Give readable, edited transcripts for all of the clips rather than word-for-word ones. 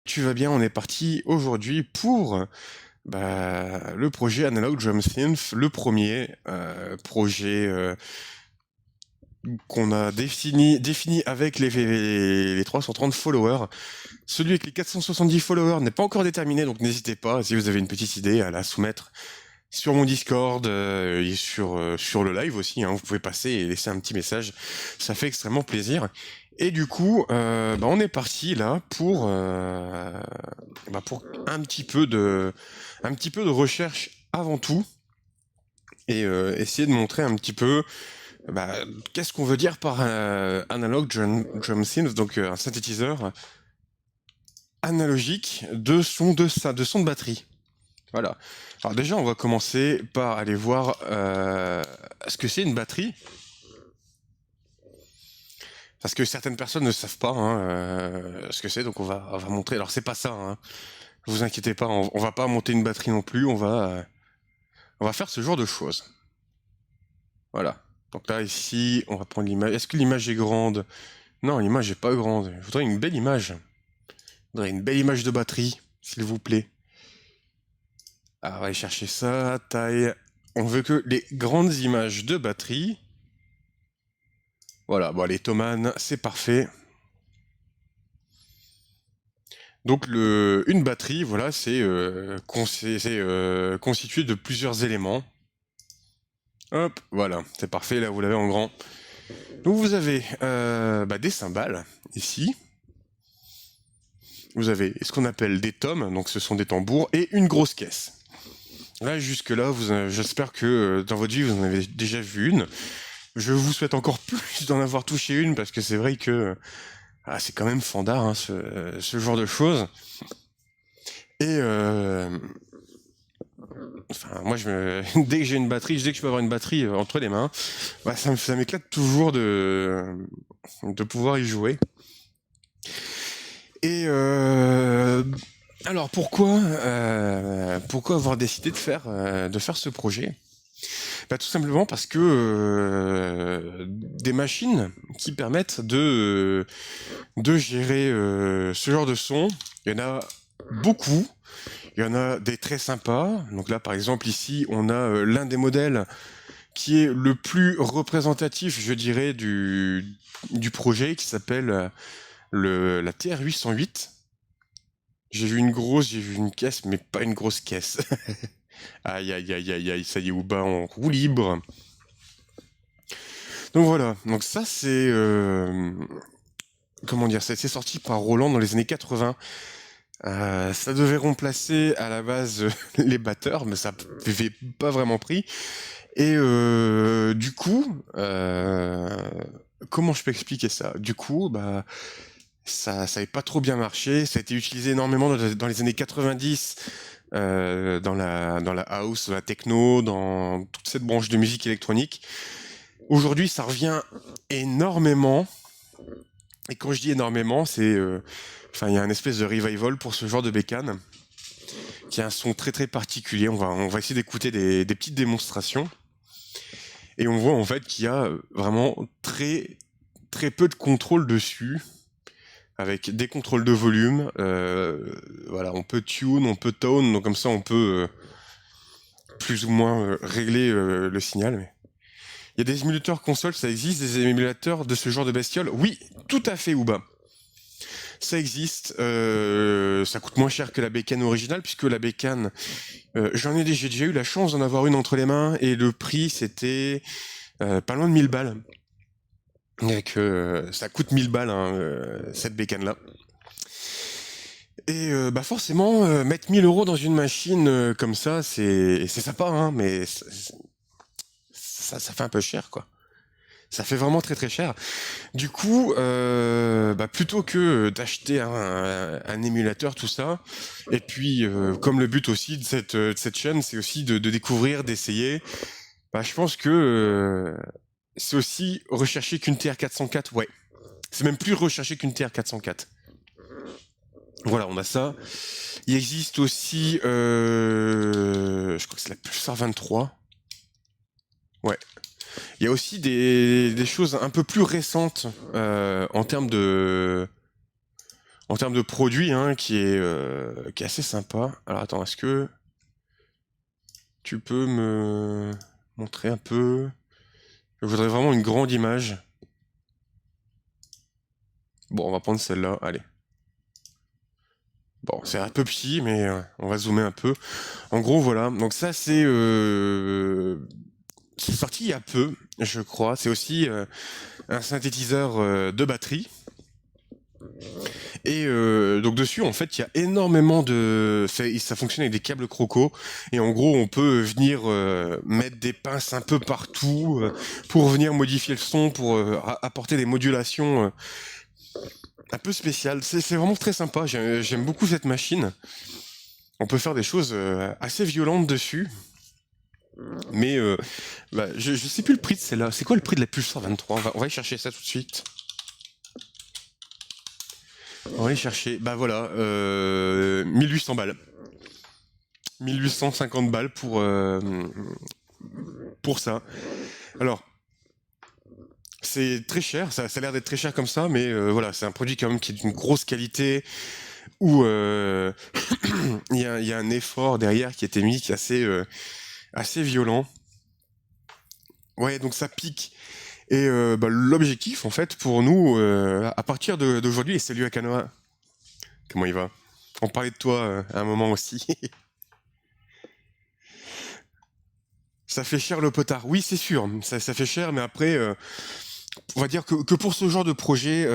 tu vas bien, on est parti aujourd'hui pour le projet Analog Drum Synth, le premier projet qu'on a défini avec les 330 followers. Celui avec les 470 followers n'est pas encore déterminé, donc n'hésitez pas, si vous avez une petite idée, à la soumettre sur mon Discord et sur le live aussi, hein. Vous pouvez passer et laisser un petit message, ça fait extrêmement plaisir. Et du coup, on est parti là pour un petit peu de recherche avant tout et essayer de montrer un petit peu qu'est-ce qu'on veut dire par analog drum synth, donc un synthétiseur analogique de son de batterie. Voilà. Alors déjà, on va commencer par aller voir ce que c'est une batterie. Parce que certaines personnes ne savent pas ce que c'est, donc on va montrer. Alors c'est pas ça, hein. Vous inquiétez pas, on va pas monter une batterie non plus, on va faire ce genre de choses. Voilà. Donc là, ici, on va prendre l'image. Est-ce que l'image est grande? Non, l'image est pas grande. Je voudrais une belle image. Je voudrais une belle image de batterie, s'il vous plaît. Alors, on va aller chercher ça, taille. On veut que les grandes images de batterie. Voilà, bon, les Thomann, c'est parfait. Donc, une batterie, voilà, c'est constitué de plusieurs éléments. Hop, voilà, c'est parfait, là, vous l'avez en grand. Donc, vous avez des cymbales, ici. Vous avez ce qu'on appelle des toms, donc ce sont des tambours, et une grosse caisse. Là, jusque-là, j'espère que dans votre vie, vous en avez déjà vu une. Je vous souhaite encore plus d'en avoir touché une, parce que c'est vrai que c'est quand même fandard, hein, ce genre de choses. Et moi, dès que j'ai une batterie, dès que je peux avoir une batterie entre les mains, ça m'éclate toujours de pouvoir y jouer. Et alors pourquoi avoir décidé de faire ce projet? Tout simplement parce que des machines qui permettent de gérer ce genre de son, il y en a beaucoup. Il y en a des très sympas. Donc là, par exemple, ici, on a l'un des modèles qui est le plus représentatif, je dirais, du projet, qui s'appelle la TR-808. J'ai vu une caisse, mais pas une grosse caisse. Aïe, aïe, aïe, aïe, aïe, ça y est, Ouba en roue libre. Donc voilà, donc ça c'est... comment dire, c'est sorti par Roland dans les années 80. Ça devait remplacer à la base les batteurs, mais ça n'avait pas vraiment pris. Et du coup, comment je peux expliquer ça? Du coup, ça n'avait pas trop bien marché. Ça a été utilisé énormément dans les années 90, dans la house, la techno, dans toute cette branche de musique électronique. Aujourd'hui, ça revient énormément. Et quand je dis énormément, c'est... il y a une espèce de revival pour ce genre de bécane, qui a un son très très particulier. On va essayer d'écouter des petites démonstrations. Et on voit en fait qu'il y a vraiment très très peu de contrôle dessus, avec des contrôles de volume. Voilà, on peut tune, on peut tone, donc comme ça on peut plus ou moins régler le signal. Mais... il y a des émulateurs console, ça existe, des émulateurs de ce genre de bestiole? Oui, tout à fait, Ouba. Ça existe, ça coûte moins cher que la bécane originale, puisque la bécane, j'ai déjà eu la chance d'en avoir une entre les mains, et le prix c'était pas loin de 1000 balles. Donc, ça coûte 1000 balles, hein, cette bécane-là. Et forcément, mettre 1000 euros dans une machine comme ça, c'est sympa, hein, mais ça fait un peu cher, quoi. Ça fait vraiment très très cher. Du coup, plutôt que d'acheter un émulateur, tout ça, et puis comme le but aussi de cette chaîne, c'est aussi de découvrir, d'essayer, je pense que c'est aussi rechercher qu'une TR-404, ouais. C'est même plus rechercher qu'une TR-404. Voilà, on a ça. Il existe aussi, je crois que c'est la Pulsar 23. Ouais. Il y a aussi des choses un peu plus récentes en termes de en termes de produit, hein, qui est assez sympa. Alors attends, est-ce que tu peux me montrer un peu? Je voudrais vraiment une grande image. Bon, on va prendre celle-là, allez. Bon, c'est un peu petit, mais on va zoomer un peu. En gros, voilà. Donc ça, c'est sorti il y a peu, je crois. C'est aussi un synthétiseur de batterie. Et donc dessus, en fait, il y a énormément de... Ça fonctionne avec des câbles Croco. Et en gros, on peut venir mettre des pinces un peu partout pour venir modifier le son, pour apporter des modulations un peu spéciales. C'est vraiment très sympa. J'aime beaucoup cette machine. On peut faire des choses assez violentes dessus. Mais bah, je sais plus le prix de celle-là. C'est quoi le prix de la Pulsar 23? On va aller chercher ça tout de suite. On va aller chercher. Bah voilà, 1800 balles. 1850 balles pour ça. Alors, c'est très cher, ça a l'air d'être très cher comme ça, mais voilà, c'est un produit quand même qui est d'une grosse qualité, où il y a un effort derrière qui a été mis, qui est assez violent. Ouais, donc ça pique. Et bah, l'objectif, en fait, pour nous, à partir d'aujourd'hui, et salut à Kanoa, comment il va? On parlait de toi à un moment aussi. Ça fait cher le potard. Oui, c'est sûr, ça fait cher, mais après, on va dire que pour ce genre de projet,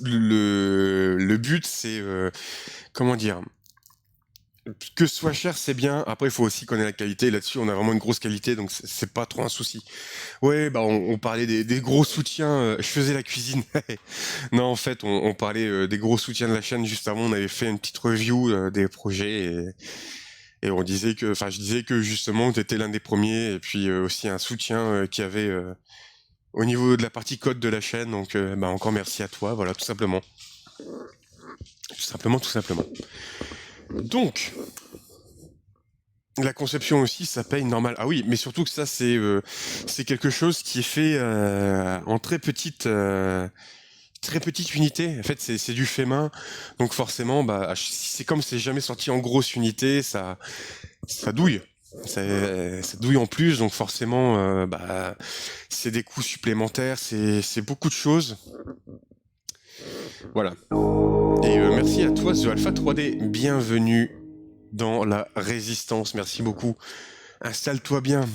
le but, c'est, comment dire, que ce soit cher, c'est bien. Après, il faut aussi connaître la qualité. Là-dessus, on a vraiment une grosse qualité, donc c'est pas trop un souci. Ouais, bah on parlait des gros soutiens. Je faisais la cuisine. Non, en fait, on parlait des gros soutiens de la chaîne. Juste avant, on avait fait une petite review des projets et on disait que, enfin, je disais que justement, tu étais l'un des premiers et puis aussi un soutien qu'il y avait au niveau de la partie code de la chaîne. Donc, bah encore merci à toi. Voilà, tout simplement. Tout simplement, tout simplement. Donc, la conception aussi, ça paye normal. Ah oui, mais surtout que ça, c'est quelque chose qui est fait en très petite unité. En fait, c'est du fait main, donc forcément, bah, c'est comme c'est jamais sorti en grosse unité, ça douille. Ça douille en plus, donc forcément, bah, c'est des coûts supplémentaires, c'est beaucoup de choses. Voilà. Et merci à toi, The Alpha 3D. Bienvenue dans la résistance. Merci beaucoup. Installe-toi bien.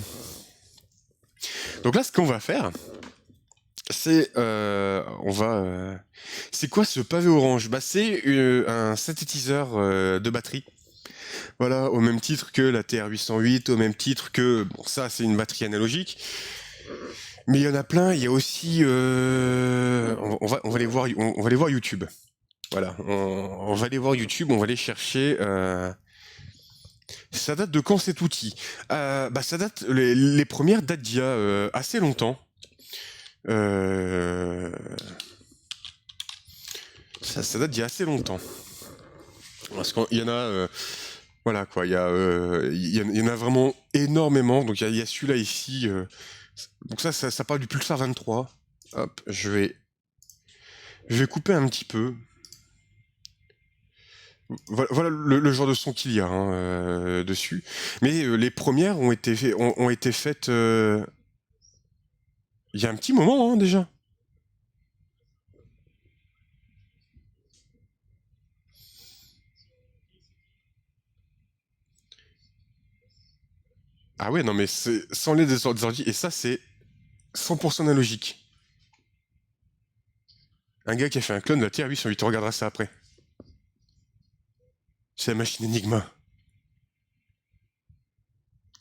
Donc là, ce qu'on va faire, c'est c'est quoi ce pavé orange? Bah, c'est un synthétiseur de batterie. Voilà, au même titre que la TR-808, au même titre que bon, ça, c'est une batterie analogique. Mais il y en a plein. Il y a aussi, on va aller voir, on va aller voir YouTube. Voilà, on va aller voir YouTube. On va aller chercher. Ça date de quand cet outil? Bah, ça date. Les premières datent d'il y a assez longtemps. Ça date d'il y a assez longtemps. Parce qu'il y en a, voilà quoi, il y en a vraiment énormément. Donc il y a celui-là ici. Donc ça part du Pulsar 23. Hop, je vais couper un petit peu. Voilà le genre de son qu'il y a hein, dessus. Mais les premières ont été faites il y a un petit moment hein, déjà. Ah ouais, non mais c'est sans les des ordi. Et ça, c'est 100% analogique. Un gars qui a fait un clone de la TR-808, tu regarderas ça après. C'est la machine Enigma.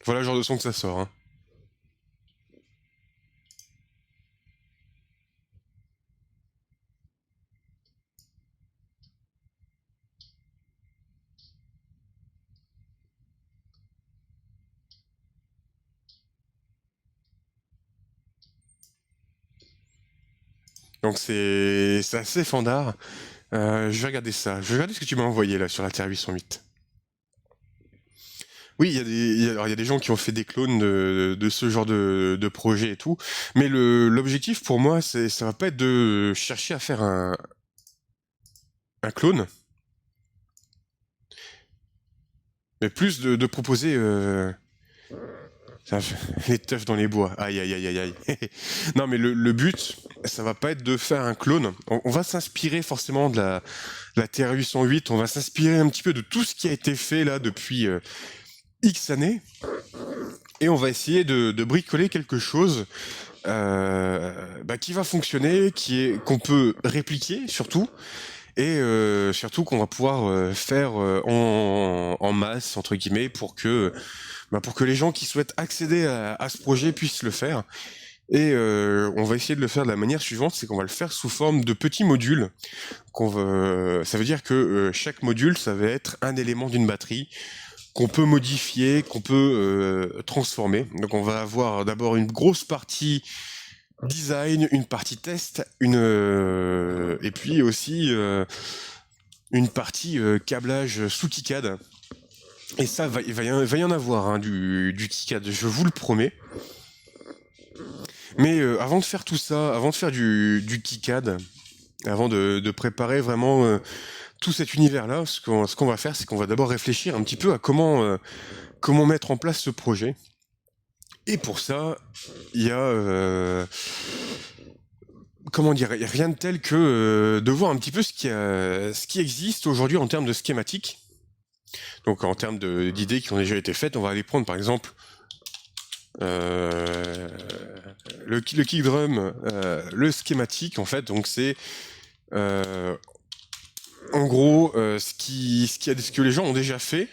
Voilà le genre de son que ça sort. Hein. Donc c'est assez fandard. Je vais regarder ça. Je vais regarder ce que tu m'as envoyé là sur la TR-808. Oui, alors, il y a des gens qui ont fait des clones de ce genre de projet et tout. Mais l'objectif pour moi, ça va pas être de chercher à faire un clone, mais plus de proposer les teufs dans les bois. Aïe, aïe, aïe, aïe, aïe. Non, mais le but, ça va pas être de faire un clone. On va s'inspirer forcément de la TR-808. On va s'inspirer un petit peu de tout ce qui a été fait là depuis X années. Et on va essayer de bricoler quelque chose qui va fonctionner, qu'on peut répliquer surtout, et surtout qu'on va pouvoir faire en masse, entre guillemets, pour que les gens qui souhaitent accéder à ce projet puissent le faire. Et on va essayer de le faire de la manière suivante, c'est qu'on va le faire sous forme de petits modules. Ça veut dire que chaque module, ça va être un élément d'une batterie qu'on peut modifier, qu'on peut transformer. Donc on va avoir d'abord une grosse partie design, une partie test, et puis aussi une partie câblage sous KiCad. Et ça, il va y en avoir hein, du KiCad, je vous le promets. Mais avant de faire tout ça, avant de faire du KiCad, avant de préparer vraiment tout cet univers-là, ce qu'on va faire, c'est qu'on va d'abord réfléchir un petit peu à comment mettre en place ce projet. Et pour ça, il y a comment dire, il y a rien de tel que de voir un petit peu ce qui existe aujourd'hui en termes de schématique. Donc en termes d'idées qui ont déjà été faites, on va aller prendre par exemple le kick drum, le schématique en fait. Donc c'est en gros ce que les gens ont déjà fait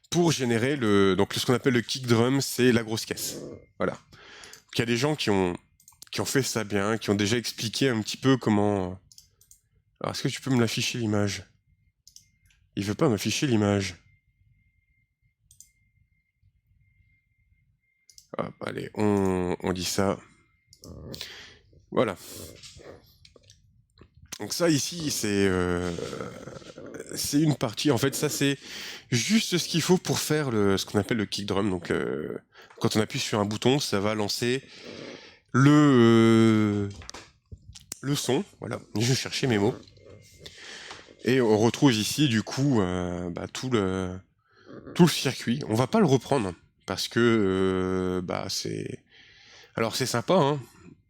pour générer ce qu'on appelle le kick drum, c'est la grosse caisse. Voilà. Donc il y a des gens qui ont fait ça bien, qui ont déjà expliqué un petit peu comment. Alors est-ce que tu peux me l'afficher l'image? Il veut pas m'afficher l'image. Hop, allez, on dit ça. Voilà. Donc ça ici, c'est une partie. En fait, ça c'est juste ce qu'il faut pour faire ce qu'on appelle le kick drum. Donc quand on appuie sur un bouton, ça va lancer le son. Voilà, je vais chercher mes mots. Et on retrouve ici du coup tout le circuit. On va pas le reprendre parce que c'est. Alors c'est sympa, hein,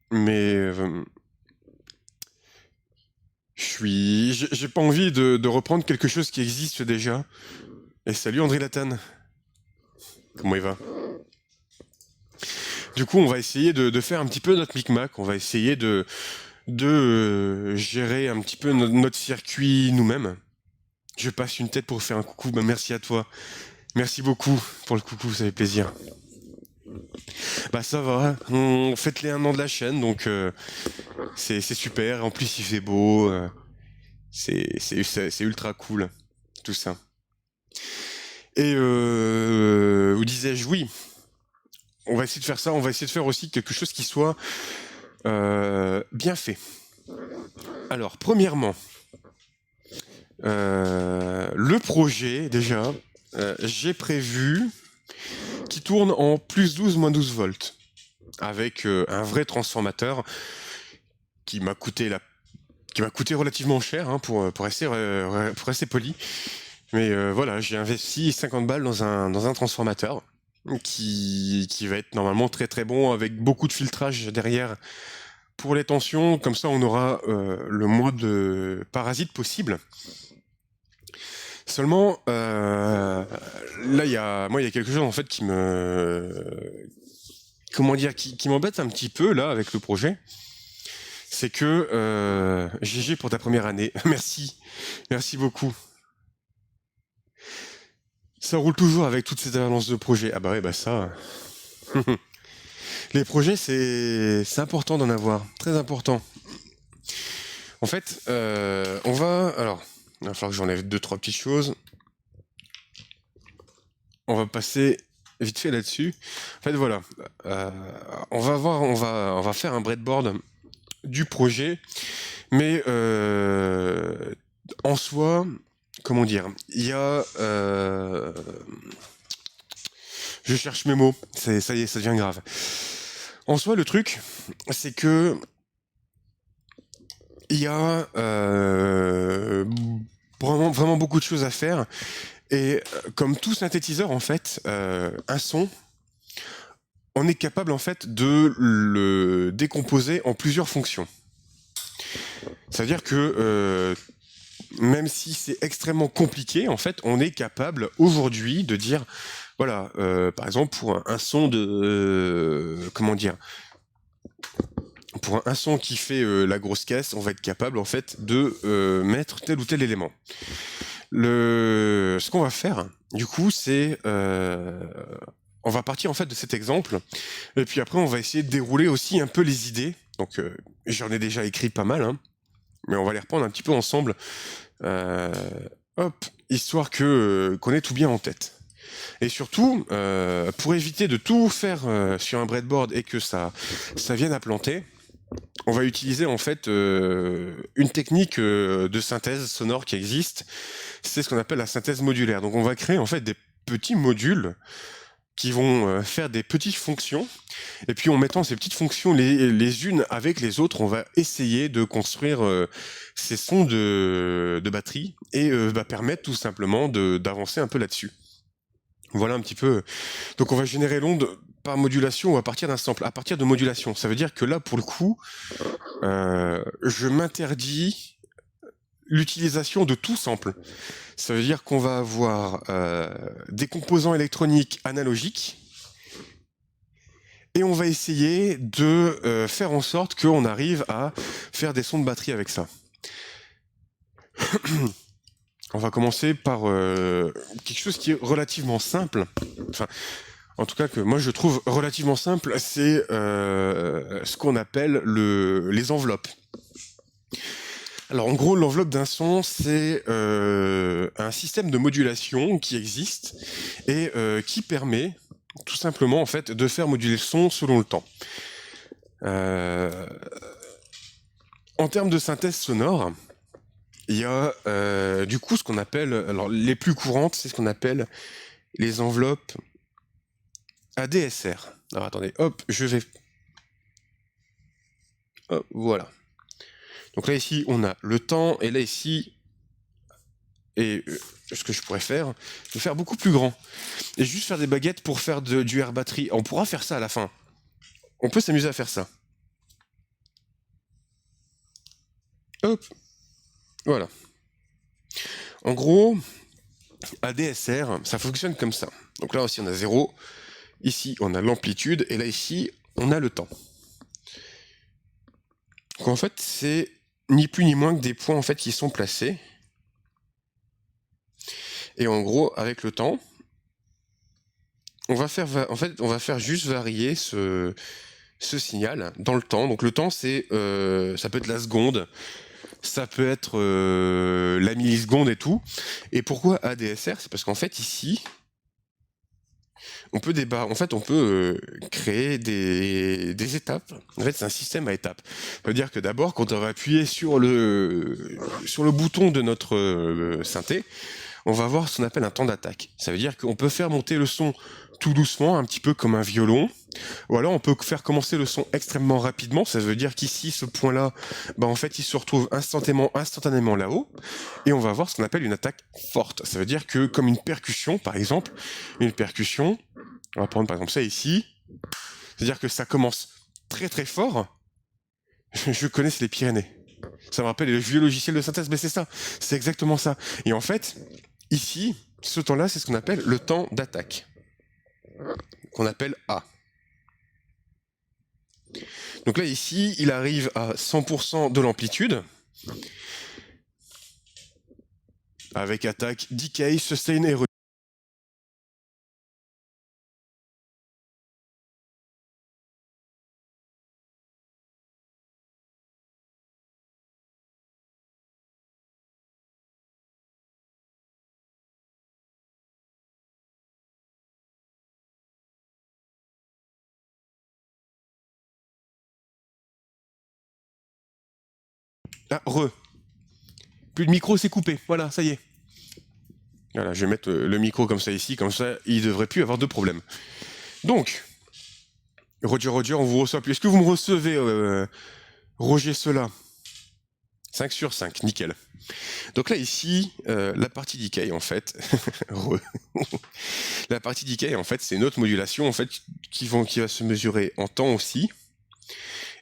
mais j'ai pas envie de reprendre quelque chose qui existe déjà. Et salut André Latane. Comment il va? Du coup, on va essayer de faire un petit peu notre micmac. On va essayer de gérer un petit peu notre circuit nous-mêmes. Je passe une tête pour faire un coucou. Bah, merci à toi. Merci beaucoup pour le coucou, ça fait plaisir. Bah ça va, on fête les 1 an de la chaîne, donc c'est super. En plus, il fait beau. C'est ultra cool, tout ça. Et où disais-je, oui, on va essayer de faire ça, on va essayer de faire aussi quelque chose qui soit bien fait. Alors, premièrement, le projet, déjà, j'ai prévu qu'il tourne en plus 12, moins 12 volts, avec un vrai transformateur qui m'a coûté relativement cher, hein, pour rester poli. Mais voilà, j'ai investi 50 balles dans un transformateur qui va être normalement très très bon, avec beaucoup de filtrage derrière pour les tensions. Comme ça, on aura le moins de parasites possible. Seulement, là, il y a quelque chose en fait qui m'embête un petit peu là avec le projet. C'est que GG pour ta première année. Merci beaucoup. Ça roule toujours avec toutes ces avances de projet. Ah bah ouais, bah ça. Les projets, c'est important d'en avoir, très important. En fait, on va. Alors, il va falloir que j'enlève 2-3 petites choses. On va passer vite fait là-dessus. En fait, voilà. On va faire un breadboard du projet, mais en soi, comment dire, il y a. Je cherche mes mots. Ça y est, ça devient grave. En soi, le truc, c'est que il y a vraiment beaucoup de choses à faire. Et comme tout synthétiseur, en fait, un son, on est capable en fait de le décomposer en plusieurs fonctions. Ça veut dire que même si c'est extrêmement compliqué, en fait, on est capable aujourd'hui de dire, voilà, par exemple pour un son de, comment dire, pour un son qui fait la grosse caisse, on va être capable en fait de mettre tel ou tel élément. Ce qu'on va faire, du coup, c'est on va partir en fait de cet exemple, et puis après on va essayer de dérouler aussi un peu les idées. Donc j'en ai déjà écrit pas mal, hein, mais on va les reprendre un petit peu ensemble, euh, hop, histoire que qu'on ait tout bien en tête. Et surtout, pour éviter de tout faire sur un breadboard et que ça vienne à planter, on va utiliser en fait une technique de synthèse sonore qui existe. C'est ce qu'on appelle la synthèse modulaire. Donc on va créer en fait des petits modules qui vont faire des petites fonctions. Et puis en mettant ces petites fonctions les unes avec les autres, on va essayer de construire ces sons de batterie et va permettre tout simplement d'avancer un peu là-dessus. Voilà un petit peu. Donc on va générer l'onde par modulation ou à partir d'un sample, à partir de modulation. Ça veut dire que là, pour le coup, je m'interdis l'utilisation de tout sample. Ça veut dire qu'on va avoir des composants électroniques analogiques et on va essayer de faire en sorte qu'on arrive à faire des sons de batterie avec ça. On va commencer par quelque chose qui est relativement simple. Enfin, en tout cas que moi je trouve relativement simple, c'est ce qu'on appelle les enveloppes. Alors en gros, l'enveloppe d'un son, c'est un système de modulation qui existe et qui permet tout simplement en fait de faire moduler le son selon le temps. En termes de synthèse sonore, il y a du coup ce qu'on appelle, alors les plus courantes, c'est ce qu'on appelle les enveloppes ADSR. Alors attendez, hop, je vais... Hop, voilà. Donc là ici on a le temps et là ici, et ce que je pourrais faire, je vais faire beaucoup plus grand. Et juste faire des baguettes pour faire du air batterie. On pourra faire ça à la fin. On peut s'amuser à faire ça. Hop, voilà. En gros, ADSR, ça fonctionne comme ça. Donc là aussi on a 0, ici on a l'amplitude, et là ici on a le temps. Donc en fait c'est ni plus ni moins que des points en fait qui sont placés. Et en gros avec le temps, on va faire juste varier ce signal dans le temps. Donc le temps c'est ça peut être la seconde, ça peut être la milliseconde et tout. Et pourquoi ADSR? C'est parce qu'en fait ici on peut créer des étapes. En fait, c'est un système à étapes. Ça veut dire que d'abord, quand on va appuyer sur le bouton de notre synthé, on va avoir ce qu'on appelle un temps d'attaque. Ça veut dire qu'on peut faire monter le son tout doucement, un petit peu comme un violon, ou alors on peut faire commencer le son extrêmement rapidement. Ça veut dire qu'ici, ce point-là, en fait, il se retrouve instantanément là-haut, et on va avoir ce qu'on appelle une attaque forte. Ça veut dire que, comme une percussion, par exemple, une percussion, on va prendre par exemple ça ici, c'est-à-dire que ça commence très très fort. Je connais, c'est les Pyrénées. Ça me rappelle les vieux logiciels de synthèse, mais c'est ça, c'est exactement ça. Et en fait, ici, ce temps-là, c'est ce qu'on appelle le temps d'attaque, qu'on appelle A. Donc là, ici, il arrive à 100% de l'amplitude, avec attaque, decay, sustain et ah, plus de micro, c'est coupé. Voilà, ça y est. Voilà, je vais mettre le micro comme ça ici, comme ça, il devrait plus avoir de problème. Donc, Roger, on vous reçoit plus. Est-ce que vous me recevez, Roger Cela? 5 sur 5, nickel. Donc là, ici, la partie decay, en fait, la partie decay, en fait, c'est une autre modulation, en fait, qui va se mesurer en temps aussi.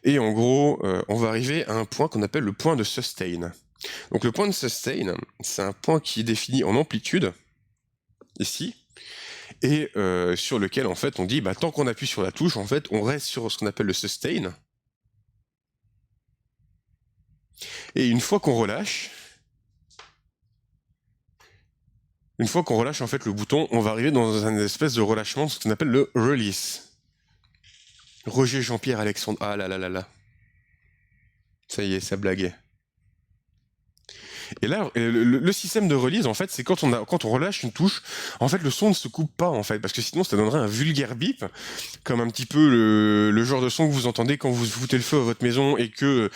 Et en gros, on va arriver à un point qu'on appelle le point de sustain. Donc le point de sustain, c'est un point qui est défini en amplitude, ici, et sur lequel, en fait, on dit, tant qu'on appuie sur la touche, en fait, on reste sur ce qu'on appelle le sustain. Et une fois qu'on relâche, en fait, le bouton, on va arriver dans une espèce de relâchement, ce qu'on appelle le release. Roger Jean-Pierre Alexandre. Ah là là là là. Ça y est, ça blague. Et là, le système de release, en fait, c'est quand on relâche une touche, en fait, le son ne se coupe pas, en fait, parce que sinon, ça donnerait un vulgaire bip, comme un petit peu le genre de son que vous entendez quand vous foutez le feu à votre maison et que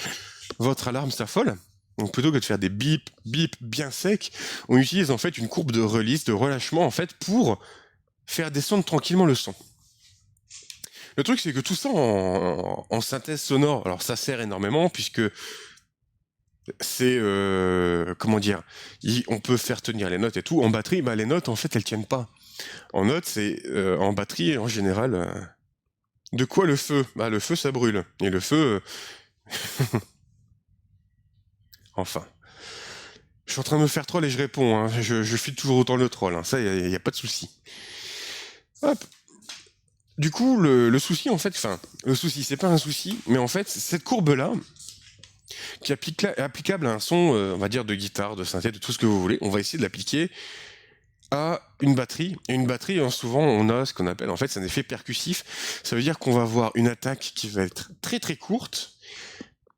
votre alarme s'affole. Donc plutôt que de faire des bip, bip bien secs, on utilise en fait une courbe de release, de relâchement, en fait, pour faire descendre tranquillement le son. Le truc, c'est que tout ça en synthèse sonore, alors ça sert énormément, puisque c'est comment dire, on peut faire tenir les notes et tout. En batterie, les notes en fait elles tiennent pas. En notes, c'est en batterie en général. De quoi le feu? Le feu ça brûle. Et le feu, enfin. Je suis en train de me faire troll et je réponds. Hein. Je file toujours autant le troll. Hein. Ça, y a pas de souci. Hop. Du coup, le souci en fait, le souci, c'est pas un souci, mais en fait, cette courbe là, qui est applicable à un son, on va dire de guitare, de synthé, de tout ce que vous voulez, on va essayer de l'appliquer à une batterie. Et une batterie, souvent, on a ce qu'on appelle, en fait, c'est un effet percussif. Ça veut dire qu'on va avoir une attaque qui va être très très courte,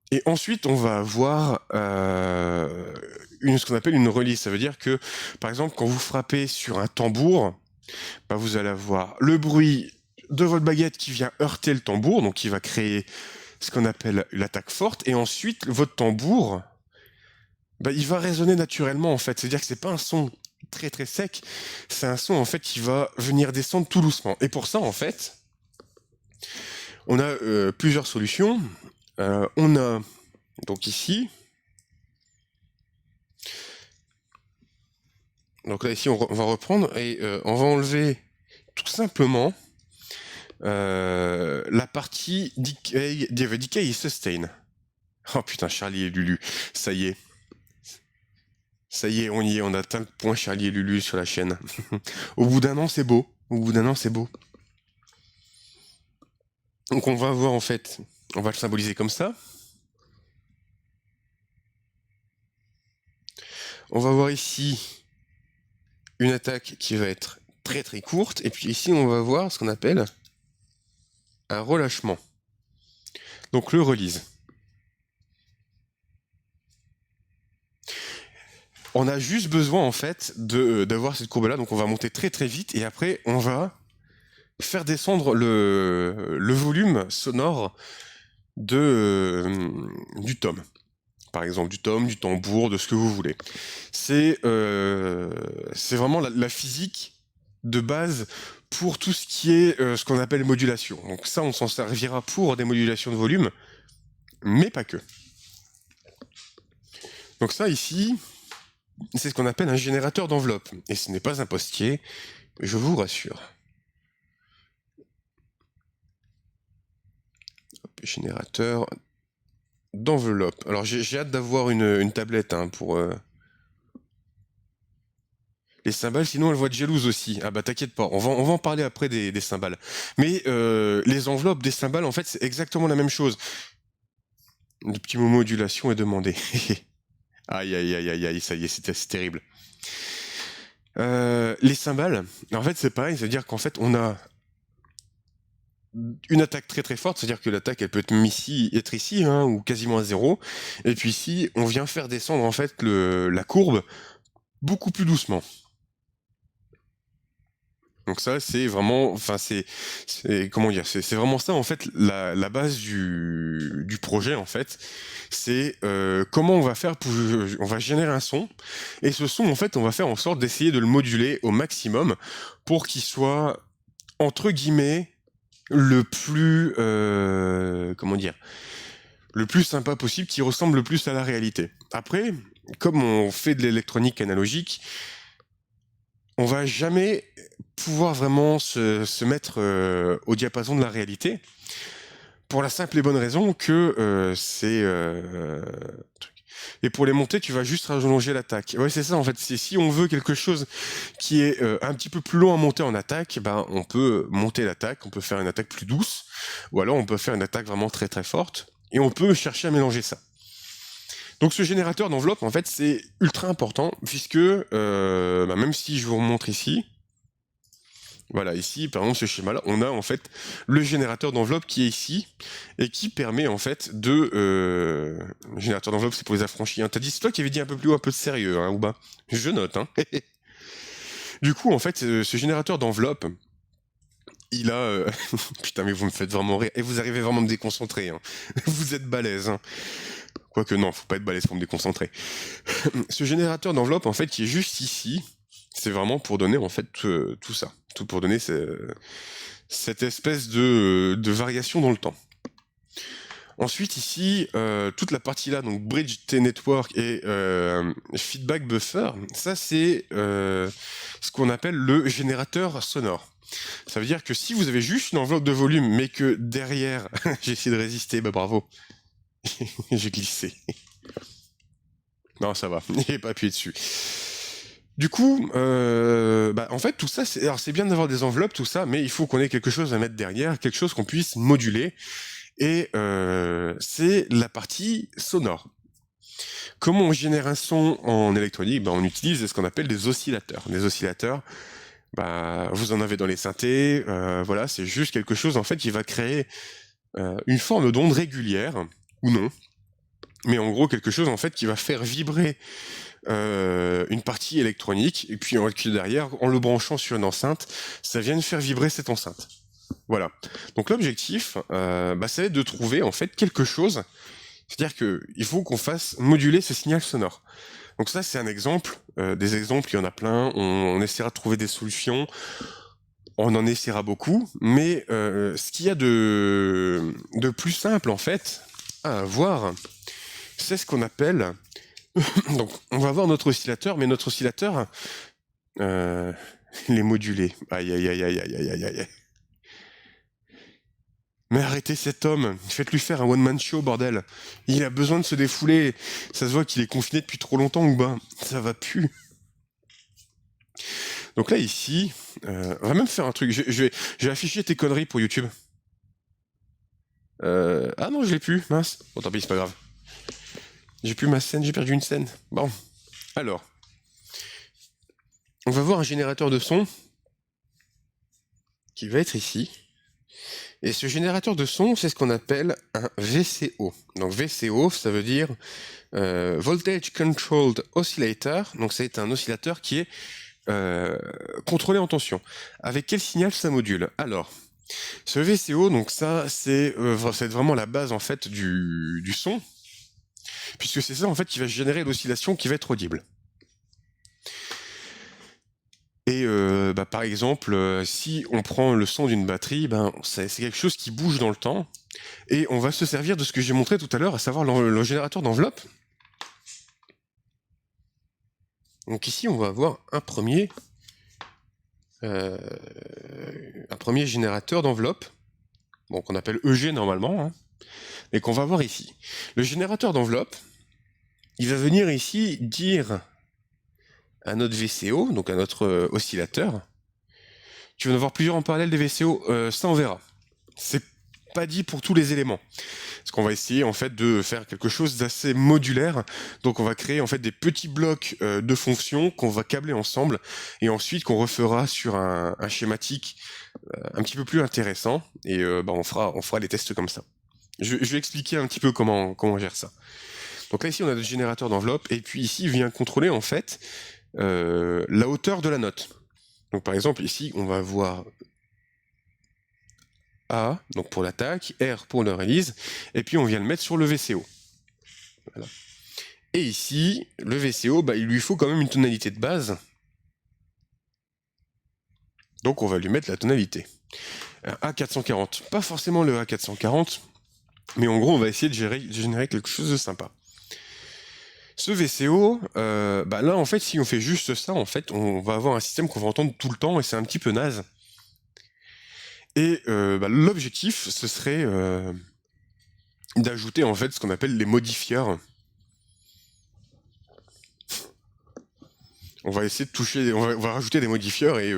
et ensuite, on va avoir ce qu'on appelle une release. Ça veut dire que, par exemple, quand vous frappez sur un tambour, vous allez avoir le bruit de votre baguette qui vient heurter le tambour, donc qui va créer ce qu'on appelle l'attaque forte, et ensuite, votre tambour, il va résonner naturellement, en fait. C'est-à-dire que c'est pas un son très très sec, c'est un son, en fait, qui va venir descendre tout doucement. Et pour ça, en fait, on a plusieurs solutions. On a, donc ici, donc là, ici, on va reprendre, et on va enlever tout simplement la partie decay et sustain. Oh putain, Charlie et Lulu, ça y est. Ça y est, on y est, on a atteint le point Charlie et Lulu sur la chaîne. Au bout d'un an, c'est beau. Au bout d'un an, c'est beau. Donc on va voir en fait, on va le symboliser comme ça. On va voir ici une attaque qui va être très très courte. Et puis ici, on va voir ce qu'on appelle un relâchement. Donc le release. On a juste besoin en fait d'avoir cette courbe là, donc on va monter très très vite et après on va faire descendre le volume sonore du tom. Par exemple du tom, du tambour, de ce que vous voulez. C'est vraiment la physique de base pour tout ce qui est ce qu'on appelle modulation. Donc ça, on s'en servira pour des modulations de volume, mais pas que. Donc ça ici, c'est ce qu'on appelle un générateur d'enveloppe. Et ce n'est pas un postier, je vous rassure. Hop, générateur d'enveloppe. Alors j'ai hâte d'avoir une tablette pour... Les cymbales, sinon elles vont être jalouses aussi. Ah t'inquiète pas, on va en parler après des cymbales. Mais les enveloppes des cymbales, en fait, c'est exactement la même chose. Le petit mot modulation est demandé. Aïe, aïe, aïe, aïe, aïe, ça y est, c'est terrible. Les cymbales, en fait, c'est pareil, c'est-à-dire qu'en fait, on a une attaque très très forte, c'est-à-dire que l'attaque, elle peut être ici, ou quasiment à 0. Et puis ici, on vient faire descendre, en fait, la courbe beaucoup plus doucement. Donc ça, c'est vraiment, comment dire, c'est vraiment ça en fait la base du projet en fait. C'est comment on va faire on va générer un son et ce son en fait, on va faire en sorte d'essayer de le moduler au maximum pour qu'il soit entre guillemets le plus comment dire, le plus sympa possible, qui ressemble le plus à la réalité. Après, comme on fait de l'électronique analogique, on va jamais pouvoir vraiment se mettre au diapason de la réalité, pour la simple et bonne raison que et pour les monter, tu vas juste rallonger l'attaque. Ouais, c'est ça en fait. C'est si on veut quelque chose qui est un petit peu plus long à monter en attaque, ben on peut monter l'attaque, on peut faire une attaque plus douce, ou alors on peut faire une attaque vraiment très très forte, et on peut chercher à mélanger ça. Donc ce générateur d'enveloppe, en fait, c'est ultra important, puisque même si je vous remontre ici, voilà, ici, par exemple, ce schéma-là, on a en fait le générateur d'enveloppe qui est ici, et qui permet en fait de... Le générateur d'enveloppe, c'est pour les affranchis. Hein. T'as dit, c'est toi qui avais dit un peu plus haut, un peu de sérieux, hein, Ouba. Je note, hein. Du coup, en fait, ce générateur d'enveloppe, il a... Putain, mais vous me faites vraiment rire. Et vous arrivez vraiment à me déconcentrer. Hein. Vous êtes balèze. Hein. Quoique non, faut pas être balèze pour me déconcentrer. Ce générateur d'enveloppe, en fait, qui est juste ici, c'est vraiment pour donner, en fait, tout ça. Tout pour donner cette espèce de variation dans le temps. Ensuite, ici, toute la partie là, donc Bridge T-Network et Feedback Buffer, ça c'est ce qu'on appelle le générateur sonore. Ça veut dire que si vous avez juste une enveloppe de volume, mais que derrière, j'ai essayé de résister, bah bravo, j'ai glissé. Non, ça va, j'ai pas appuyé dessus. Du coup, en fait, tout ça, c'est bien d'avoir des enveloppes, tout ça, mais il faut qu'on ait quelque chose à mettre derrière, quelque chose qu'on puisse moduler, et c'est la partie sonore. Comment on génère un son en électronique? On utilise ce qu'on appelle des oscillateurs. Les oscillateurs, vous en avez dans les synthés, voilà, c'est juste quelque chose en fait qui va créer une forme d'onde régulière, ou non, mais en gros quelque chose en fait qui va faire vibrer une partie électronique, et puis derrière, en le branchant sur une enceinte, ça vient de faire vibrer cette enceinte. Voilà. Donc l'objectif, ça va être de trouver en fait quelque chose, c'est-à-dire qu'il faut qu'on fasse moduler ce signal sonore. Donc ça, c'est un exemple. Des exemples, il y en a plein. On essaiera de trouver des solutions. On en essaiera beaucoup. Mais ce qu'il y a de plus simple, en fait, à avoir, c'est ce qu'on appelle... Donc, on va voir notre oscillateur, mais notre oscillateur, il est modulé. Aïe, aïe, aïe, aïe, aïe, aïe, aïe. Mais arrêtez cet homme, faites-lui faire un one-man show, bordel. Il a besoin de se défouler. Ça se voit qu'il est confiné depuis trop longtemps, ou ben, ça va plus. Donc là, ici, on va même faire un truc. Je vais afficher tes conneries pour YouTube. Ah non, je l'ai plus, mince. Bon, tant pis, c'est pas grave. J'ai plus ma scène, j'ai perdu une scène. Bon, alors. On va voir un générateur de son qui va être ici. Et ce générateur de son, c'est ce qu'on appelle un VCO. Donc VCO, ça veut dire Voltage Controlled Oscillator. Donc c'est un oscillateur qui est contrôlé en tension. Avec quel signal ça module? Alors, ce VCO, donc ça, c'est vraiment la base en fait du son, puisque c'est ça en fait qui va générer l'oscillation qui va être audible. Et par exemple, si on prend le son d'une batterie, c'est quelque chose qui bouge dans le temps, et on va se servir de ce que j'ai montré tout à l'heure, à savoir le générateur d'enveloppe. Donc ici, on va avoir un premier générateur d'enveloppe, bon, qu'on appelle EG normalement, hein, et qu'on va voir ici. Le générateur d'enveloppe, il va venir ici dire à notre VCO, donc à notre oscillateur. Tu vas en avoir plusieurs en parallèle des VCO, ça on verra. C'est pas dit pour tous les éléments. Parce qu'on va essayer en fait de faire quelque chose d'assez modulaire. Donc on va créer en fait des petits blocs de fonctions qu'on va câbler ensemble et ensuite qu'on refera sur un schématique un petit peu plus intéressant. Et on fera les tests comme ça. Je vais expliquer un petit peu comment on gère ça. Donc là ici on a le générateur d'enveloppe et puis ici il vient contrôler en fait la hauteur de la note. Donc par exemple ici on va voir A, donc pour l'attaque, R pour le release, et puis on vient le mettre sur le VCO. Voilà. Et ici, le VCO, il lui faut quand même une tonalité de base. Donc on va lui mettre la tonalité. A440, pas forcément le A440, Mais en gros, on va essayer de générer quelque chose de sympa. Ce VCO, bah là, en fait, si on fait juste ça, en fait, on va avoir un système qu'on va entendre tout le temps et c'est un petit peu naze. Et bah, l'objectif, ce serait d'ajouter en fait ce qu'on appelle les modifieurs. On va essayer de toucher, on va rajouter des modifieurs et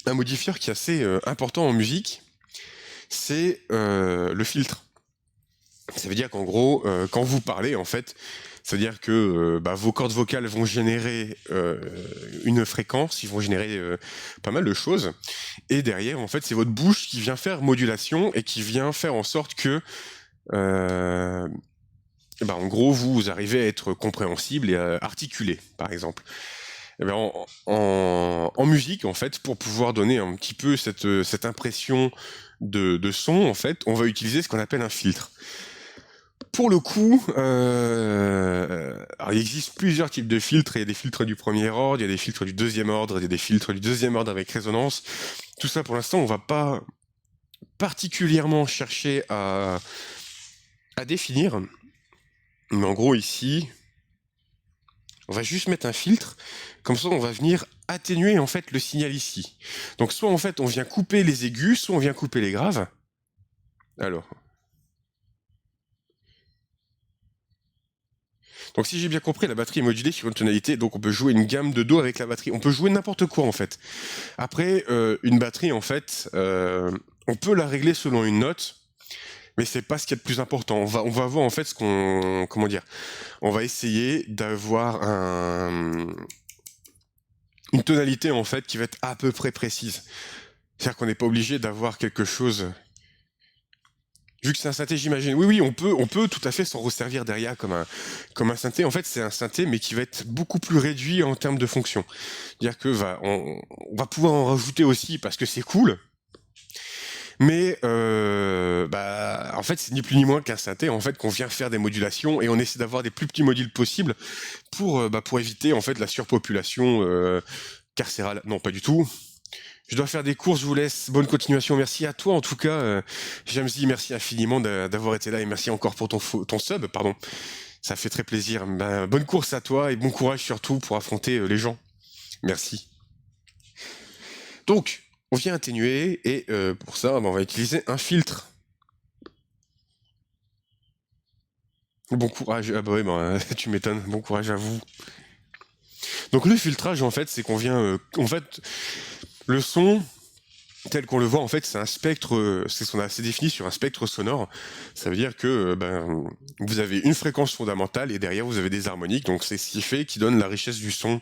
un modifieur qui est assez important en musique, c'est le filtre. Ça veut dire qu'en gros, quand vous parlez, en fait, ça veut dire que bah, vos cordes vocales vont générer une fréquence, ils vont générer pas mal de choses, et derrière, en fait, c'est votre bouche qui vient faire modulation et qui vient faire en sorte que, bah, en gros, vous arrivez à être compréhensible et à articuler, par exemple. Eh ben, en musique, en fait, pour pouvoir donner un petit peu cette impression de son, en fait, on va utiliser ce qu'on appelle un filtre. Pour le coup, alors il existe plusieurs types de filtres. Il y a des filtres du premier ordre, il y a des filtres du deuxième ordre, il y a des filtres du deuxième ordre avec résonance. Tout ça, pour l'instant, on va pas particulièrement chercher à définir. Mais en gros, ici, on va juste mettre un filtre. Comme ça, on va venir atténuer en fait le signal ici. Donc soit en fait on vient couper les aigus, soit on vient couper les graves. Alors. Donc si j'ai bien compris, la batterie est modulée sur une tonalité, donc on peut jouer une gamme de Do avec la batterie. On peut jouer n'importe quoi en fait. Après, une batterie en fait, on peut la régler selon une note, mais c'est pas ce qui est le plus important. On va voir en fait ce qu'on, comment dire, on va essayer d'avoir une tonalité en fait qui va être à peu près précise. C'est-à-dire qu'on n'est pas obligé d'avoir quelque chose. Vu que c'est un synthé, j'imagine. Oui, on peut tout à fait s'en resservir derrière comme un synthé. En fait, c'est un synthé, mais qui va être beaucoup plus réduit en termes de fonction. C'est-à-dire que on va pouvoir en rajouter aussi parce que c'est cool. Mais bah, en fait, c'est ni plus ni moins qu'un synthé en fait qu'on vient faire des modulations et on essaie d'avoir des plus petits modules possibles pour éviter en fait la surpopulation carcérale. Non, pas du tout. Je dois faire des courses, je vous laisse. Bonne continuation. Merci à toi en tout cas. Jamesy, merci infiniment d'avoir été là et merci encore pour ton sub, pardon. Ça fait très plaisir. Ben, bonne course à toi et bon courage surtout pour affronter les gens. Merci. Donc, on vient atténuer et pour ça, ben, on va utiliser un filtre. Bon courage. Ah bah oui, ben, tu m'étonnes. Bon courage à vous. Donc le filtrage, en fait, c'est qu'on vient... en fait, le son, tel qu'on le voit, en fait, c'est un spectre, c'est ce qu'on a assez défini sur un spectre sonore. Ça veut dire que ben, vous avez une fréquence fondamentale et derrière vous avez des harmoniques. Donc c'est ce qui donne la richesse du son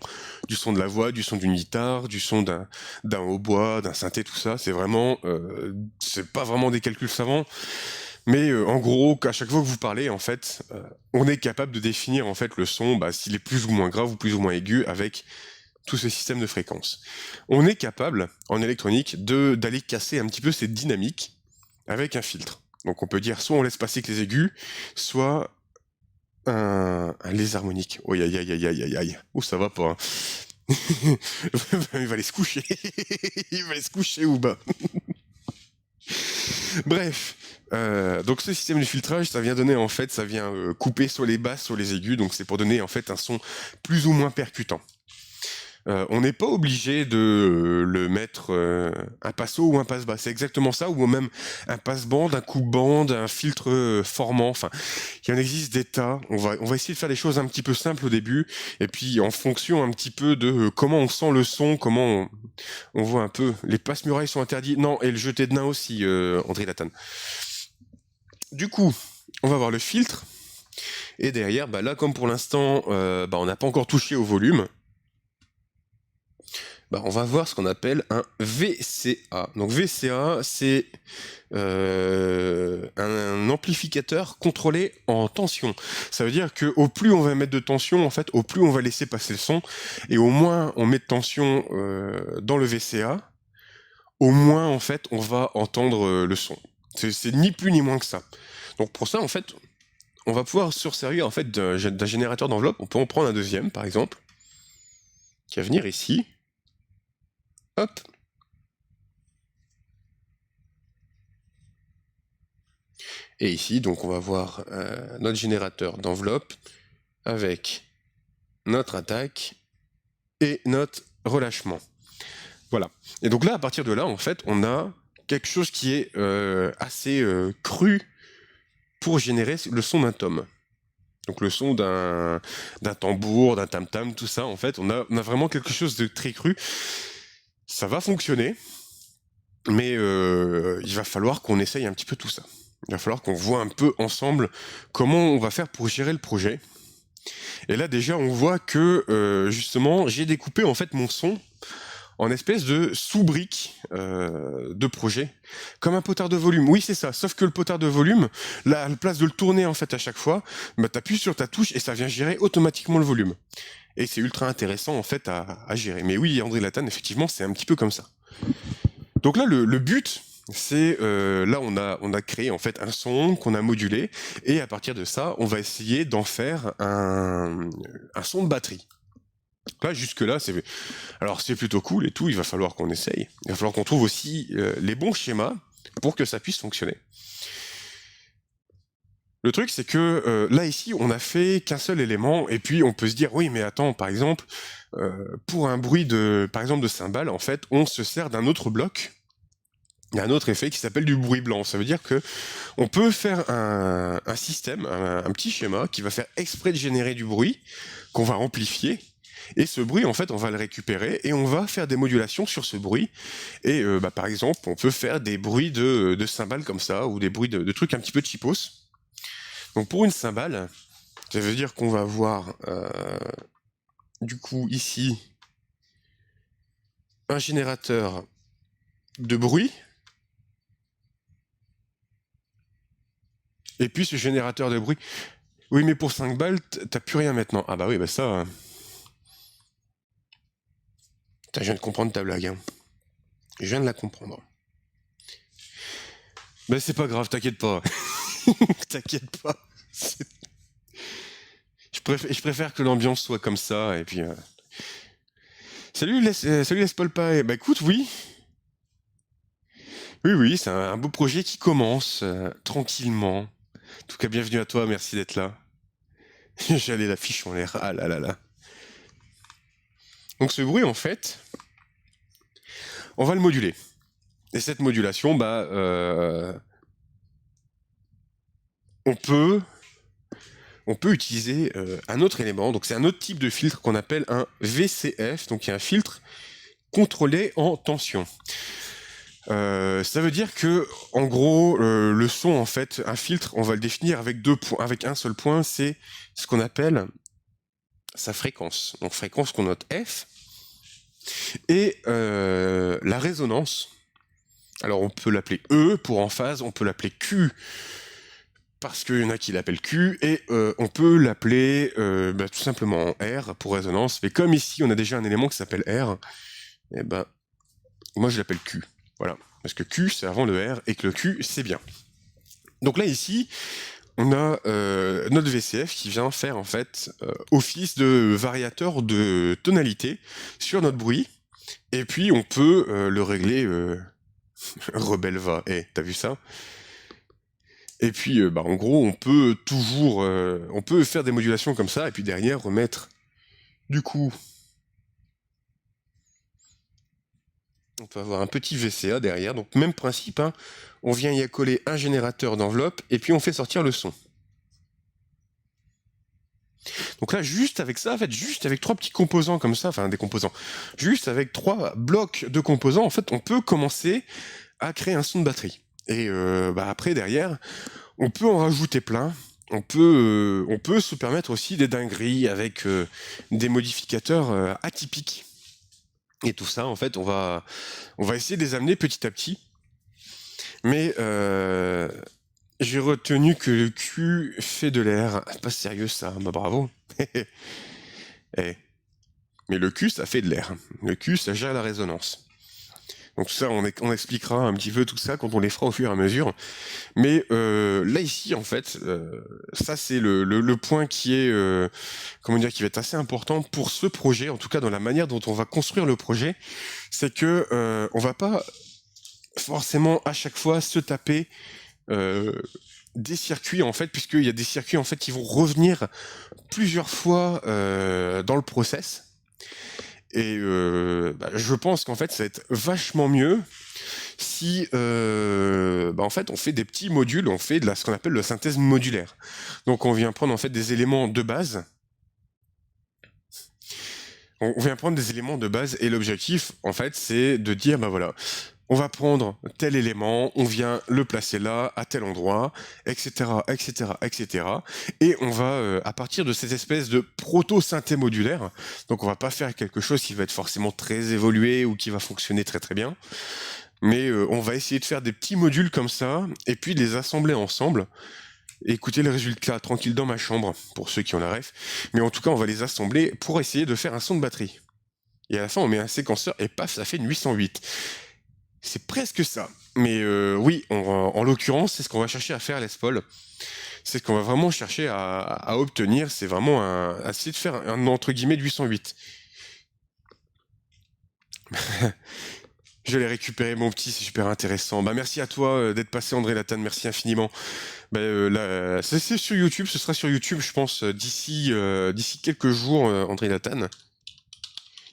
de la voix, du son d'une guitare, du son d'un hautbois, d'un synthé, tout ça. C'est vraiment, c'est pas vraiment des calculs savants, mais en gros, à chaque fois que vous parlez, en fait, on est capable de définir en fait le son, bah, s'il est plus ou moins grave ou plus ou moins aigu avec tout ce système de fréquences. On est capable, en électronique, d'aller casser un petit peu cette dynamique avec un filtre. Donc on peut dire soit on laisse passer que les aigus, soit les harmoniques. Oh, aïe, aïe, aïe, aïe, aïe, aïe. Oh, ça va pas. Hein. Il va aller se coucher. Il va aller se coucher ou bas. Bref. Donc ce système de filtrage, ça vient donner en fait, ça vient couper soit les basses, soit les aigus. Donc c'est pour donner en fait un son plus ou moins percutant. On n'est pas obligé de le mettre un passo ou un passe-bas. C'est exactement ça, ou même un passe-bande, un coupe-bande, un filtre formant. Enfin, il y en existe des tas. On va essayer de faire des choses un petit peu simples au début, et puis en fonction un petit peu de comment on sent le son, comment on voit un peu. Les passe-murailles sont interdits. Non, et le jeté de nain aussi, André Latane. Du coup, on va voir le filtre. Et derrière, bah là, comme pour l'instant, bah, on n'a pas encore touché au volume. Bah, on va voir ce qu'on appelle un VCA. Donc VCA, c'est un amplificateur contrôlé en tension. Ça veut dire que au plus on va mettre de tension, en fait, au plus on va laisser passer le son, et au moins on met de tension dans le VCA, au moins en fait on va entendre le son. C'est ni plus ni moins que ça. Donc pour ça, en fait, on va pouvoir se servir en fait d'un générateur d'enveloppe. On peut en prendre un deuxième, par exemple, qui va venir ici. Hop. Et ici, donc, on va voir notre générateur d'enveloppe avec notre attaque et notre relâchement. Voilà. Et donc là, à partir de là, en fait, on a quelque chose qui est assez cru pour générer le son d'un tom. Donc le son d'un tambour, d'un tam-tam, tout ça, en fait, on a vraiment quelque chose de très cru. Ça va fonctionner, mais il va falloir qu'on essaye un petit peu tout ça. Il va falloir qu'on voit un peu ensemble comment on va faire pour gérer le projet. Et là, déjà, on voit que, justement, j'ai découpé, en fait, mon son en espèce de sous-brique de projet, comme un potard de volume. Oui, c'est ça, sauf que le potard de volume, là, à la place de le tourner en fait à chaque fois, bah, tu appuies sur ta touche et ça vient gérer automatiquement le volume. Et c'est ultra intéressant en fait à gérer. Mais oui, André Latane, effectivement, c'est un petit peu comme ça. Donc là, le but, c'est là on a créé en fait un son qu'on a modulé et à partir de ça, on va essayer d'en faire un son de batterie. Là, jusque-là, c'est plutôt cool et tout, il va falloir qu'on essaye. Il va falloir qu'on trouve aussi les bons schémas pour que ça puisse fonctionner. Le truc, c'est que là, ici, on n'a fait qu'un seul élément, et puis on peut se dire, oui, mais attends, par exemple, pour un bruit par exemple, de cymbale, en fait, on se sert d'un autre bloc. Il y a un autre effet qui s'appelle du bruit blanc. Ça veut dire que on peut faire un système, un petit schéma qui va faire exprès de générer du bruit, qu'on va amplifier. Et ce bruit, en fait, on va le récupérer et on va faire des modulations sur ce bruit. Et par exemple, on peut faire des bruits de cymbales comme ça, ou des bruits de trucs un petit peu cheapos. Donc pour une cymbale, ça veut dire qu'on va avoir, du coup, ici, un générateur de bruit. Et puis ce générateur de bruit... Oui, mais pour 5 balles, t'as plus rien maintenant. Ah bah oui, bah ça... Je viens de comprendre ta blague. Hein. Je viens de la comprendre. Bah c'est pas grave, t'inquiète pas. T'inquiète pas. Je préfère que l'ambiance soit comme ça, et puis... Salut Les Paul Pie. Bah écoute, oui. Oui, c'est un beau projet qui commence, tranquillement. En tout cas, bienvenue à toi, merci d'être là. J'allais l'affiche en l'air, ah là là là. Donc ce bruit, en fait, on va le moduler. Et cette modulation, bah, on peut utiliser un autre élément. Donc c'est un autre type de filtre qu'on appelle un VCF, donc il y a un filtre contrôlé en tension. Ça veut dire que, en gros, le son, en fait, un filtre, on va le définir avec avec un seul point, c'est ce qu'on appelle sa fréquence. Donc fréquence qu'on note F. Et la résonance, alors on peut l'appeler E pour emphase, on peut l'appeler Q parce qu'il y en a qui l'appellent Q, et on peut l'appeler tout simplement R pour résonance. Mais comme ici on a déjà un élément qui s'appelle R, et ben moi je l'appelle Q. Voilà, parce que Q c'est avant le R et que le Q c'est bien. Donc là ici on a notre VCF qui vient faire en fait office de variateur de tonalité sur notre bruit, et puis on peut le régler rebelle va. T'as vu ça? Et puis en gros on peut toujours on peut faire des modulations comme ça et puis derrière remettre du coup on peut avoir un petit VCA derrière, donc même principe, hein, on vient y coller un générateur d'enveloppe et puis on fait sortir le son. Donc là, juste avec ça, en fait, juste avec 3 petits composants comme ça, enfin des composants, juste avec 3 blocs de composants, en fait, on peut commencer à créer un son de batterie. Et après, derrière, on peut en rajouter plein. On peut se permettre aussi des dingueries avec des modificateurs atypiques. Et tout ça, en fait, on va essayer de les amener petit à petit. Mais j'ai retenu que le Q fait de l'air. C'est pas sérieux ça, bah bravo. Mais le Q, ça fait de l'air. Le Q, ça gère la résonance. Donc ça, on expliquera un petit peu tout ça quand on les fera au fur et à mesure. Mais là ici, en fait, ça c'est le point qui est, qui va être assez important pour ce projet, en tout cas dans la manière dont on va construire le projet, c'est que on va pas forcément à chaque fois se taper des circuits en fait, puisqu'il y a des circuits en fait qui vont revenir plusieurs fois dans le process. Et je pense qu'en fait, ça va être vachement mieux si en fait on fait des petits modules, on fait ce qu'on appelle la synthèse modulaire. Donc on vient prendre en fait des éléments de base. On vient prendre des éléments de base et l'objectif en fait c'est de dire voilà, on va prendre tel élément, on vient le placer là, à tel endroit, etc., etc., etc. Et on va, à partir de cette espèce de proto-synthé modulaire, donc on va pas faire quelque chose qui va être forcément très évolué ou qui va fonctionner très très bien, mais on va essayer de faire des petits modules comme ça, et puis de les assembler ensemble, et écouter le résultat tranquille dans ma chambre, pour ceux qui ont la ref, mais en tout cas on va les assembler pour essayer de faire un son de batterie. Et à la fin on met un séquenceur, et paf, ça fait une 808. C'est presque ça. Mais oui, en l'occurrence, c'est ce qu'on va chercher à faire, Les Paul. C'est ce qu'on va vraiment chercher à obtenir. C'est vraiment essayer de faire un entre guillemets de 808. Je l'ai récupéré, mon petit, c'est super intéressant. Merci à toi d'être passé, André Latane, merci infiniment. C'est sur YouTube, ce sera sur YouTube, je pense, d'ici quelques jours, André Latane.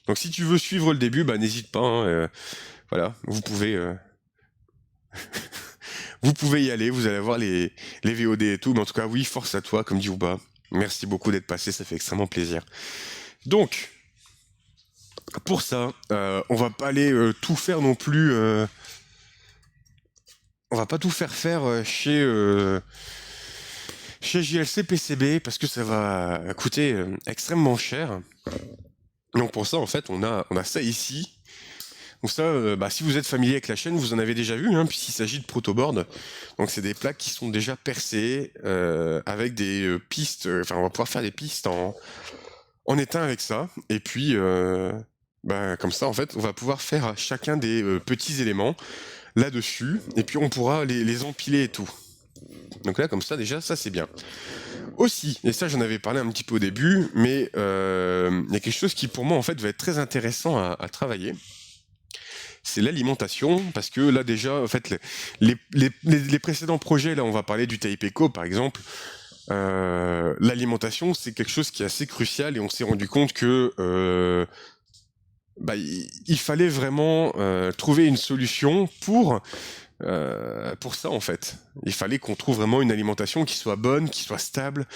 Donc si tu veux suivre le début, n'hésite pas. Hein, voilà, vous pouvez... Vous pouvez y aller, vous allez voir les VOD et tout, mais en tout cas, oui, force à toi, comme dit Ouba. Merci beaucoup d'être passé, ça fait extrêmement plaisir. Donc, pour ça, on va pas aller tout faire non plus. On va pas tout faire chez JLC PCB parce que ça va coûter extrêmement cher. Donc pour ça, en fait, on a ça ici. Donc ça, si vous êtes familier avec la chaîne, vous en avez déjà vu, hein, puisqu'il s'agit de protoboard. Donc c'est des plaques qui sont déjà percées avec des pistes. Enfin, on va pouvoir faire des pistes en étain avec ça. Et puis, comme ça, en fait, on va pouvoir faire chacun des petits éléments là-dessus. Et puis on pourra les empiler et tout. Donc là, comme ça, déjà, ça c'est bien. Aussi, et ça j'en avais parlé un petit peu au début, mais il y a quelque chose qui pour moi en fait va être très intéressant à travailler. C'est l'alimentation, parce que là déjà, en fait, les précédents projets, là on va parler du Tape Echo par exemple, l'alimentation c'est quelque chose qui est assez crucial et on s'est rendu compte que il fallait vraiment trouver une solution pour ça en fait. Il fallait qu'on trouve vraiment une alimentation qui soit bonne, qui soit stable,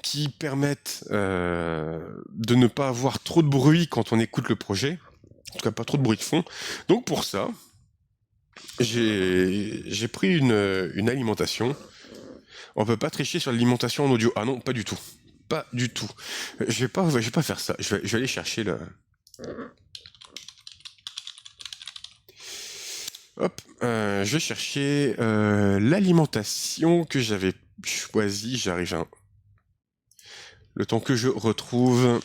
qui permette de ne pas avoir trop de bruit quand on écoute le projet. En tout cas, pas trop de bruit de fond. Donc pour ça, j'ai pris une alimentation. On peut pas tricher sur l'alimentation en audio. Ah non, pas du tout. Pas du tout. Je vais pas faire ça. Je vais aller chercher le... Hop, je vais chercher l'alimentation que j'avais choisie. J'arrive à... Le temps que je retrouve...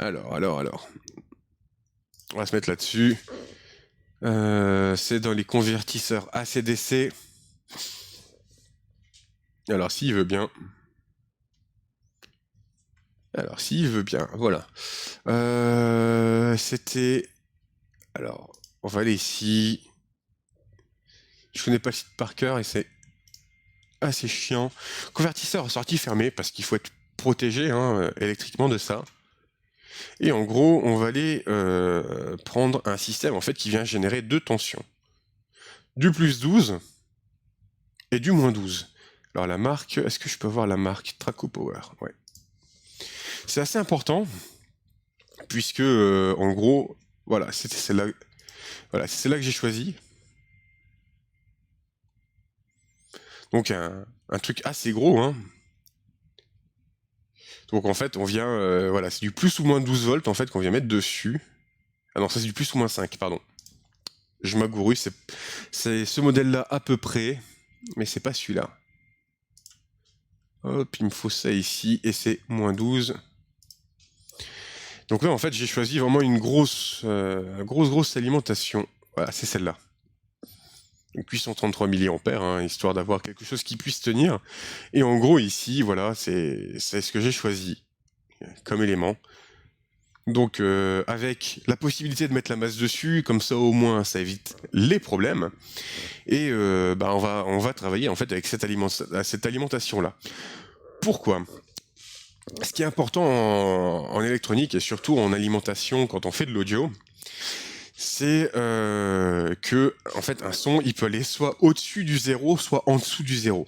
Alors. On va se mettre là-dessus. C'est dans les convertisseurs AC/DC. Alors, s'il veut bien... voilà. C'était... Alors, on va aller ici. Je connais pas le site par cœur et c'est assez chiant. Convertisseur en sortie fermée, parce qu'il faut être protégé électriquement de ça. Et en gros, on va aller prendre un système en fait qui vient générer deux tensions. Du plus 12 et du moins 12. Alors la marque, est-ce que je peux voir la marque Traco Power? Ouais. C'est assez important, puisque en gros, voilà, c'était celle-là. Voilà, c'est celle-là que j'ai choisi. Donc un truc assez gros, hein. Donc en fait, on vient, voilà, c'est du plus ou moins 12 volts en fait qu'on vient mettre dessus. Ah non, ça c'est du plus ou moins 5, pardon. Je m'agourouille, c'est ce modèle-là à peu près, mais c'est pas celui-là. Hop, il me faut ça ici, et c'est moins 12. Donc là, en fait, j'ai choisi vraiment une grosse alimentation. Voilà, c'est celle-là. 833 mA, hein, histoire d'avoir quelque chose qui puisse tenir. Et en gros, ici, voilà, c'est ce que j'ai choisi comme élément. Donc avec la possibilité de mettre la masse dessus, comme ça au moins ça évite les problèmes. Et bah, on va travailler en fait avec cette alimentation là. Pourquoi? Ce qui est important en électronique et surtout en alimentation quand on fait de l'audio, c'est que en fait un son il peut aller soit au-dessus du zéro, soit en dessous du zéro.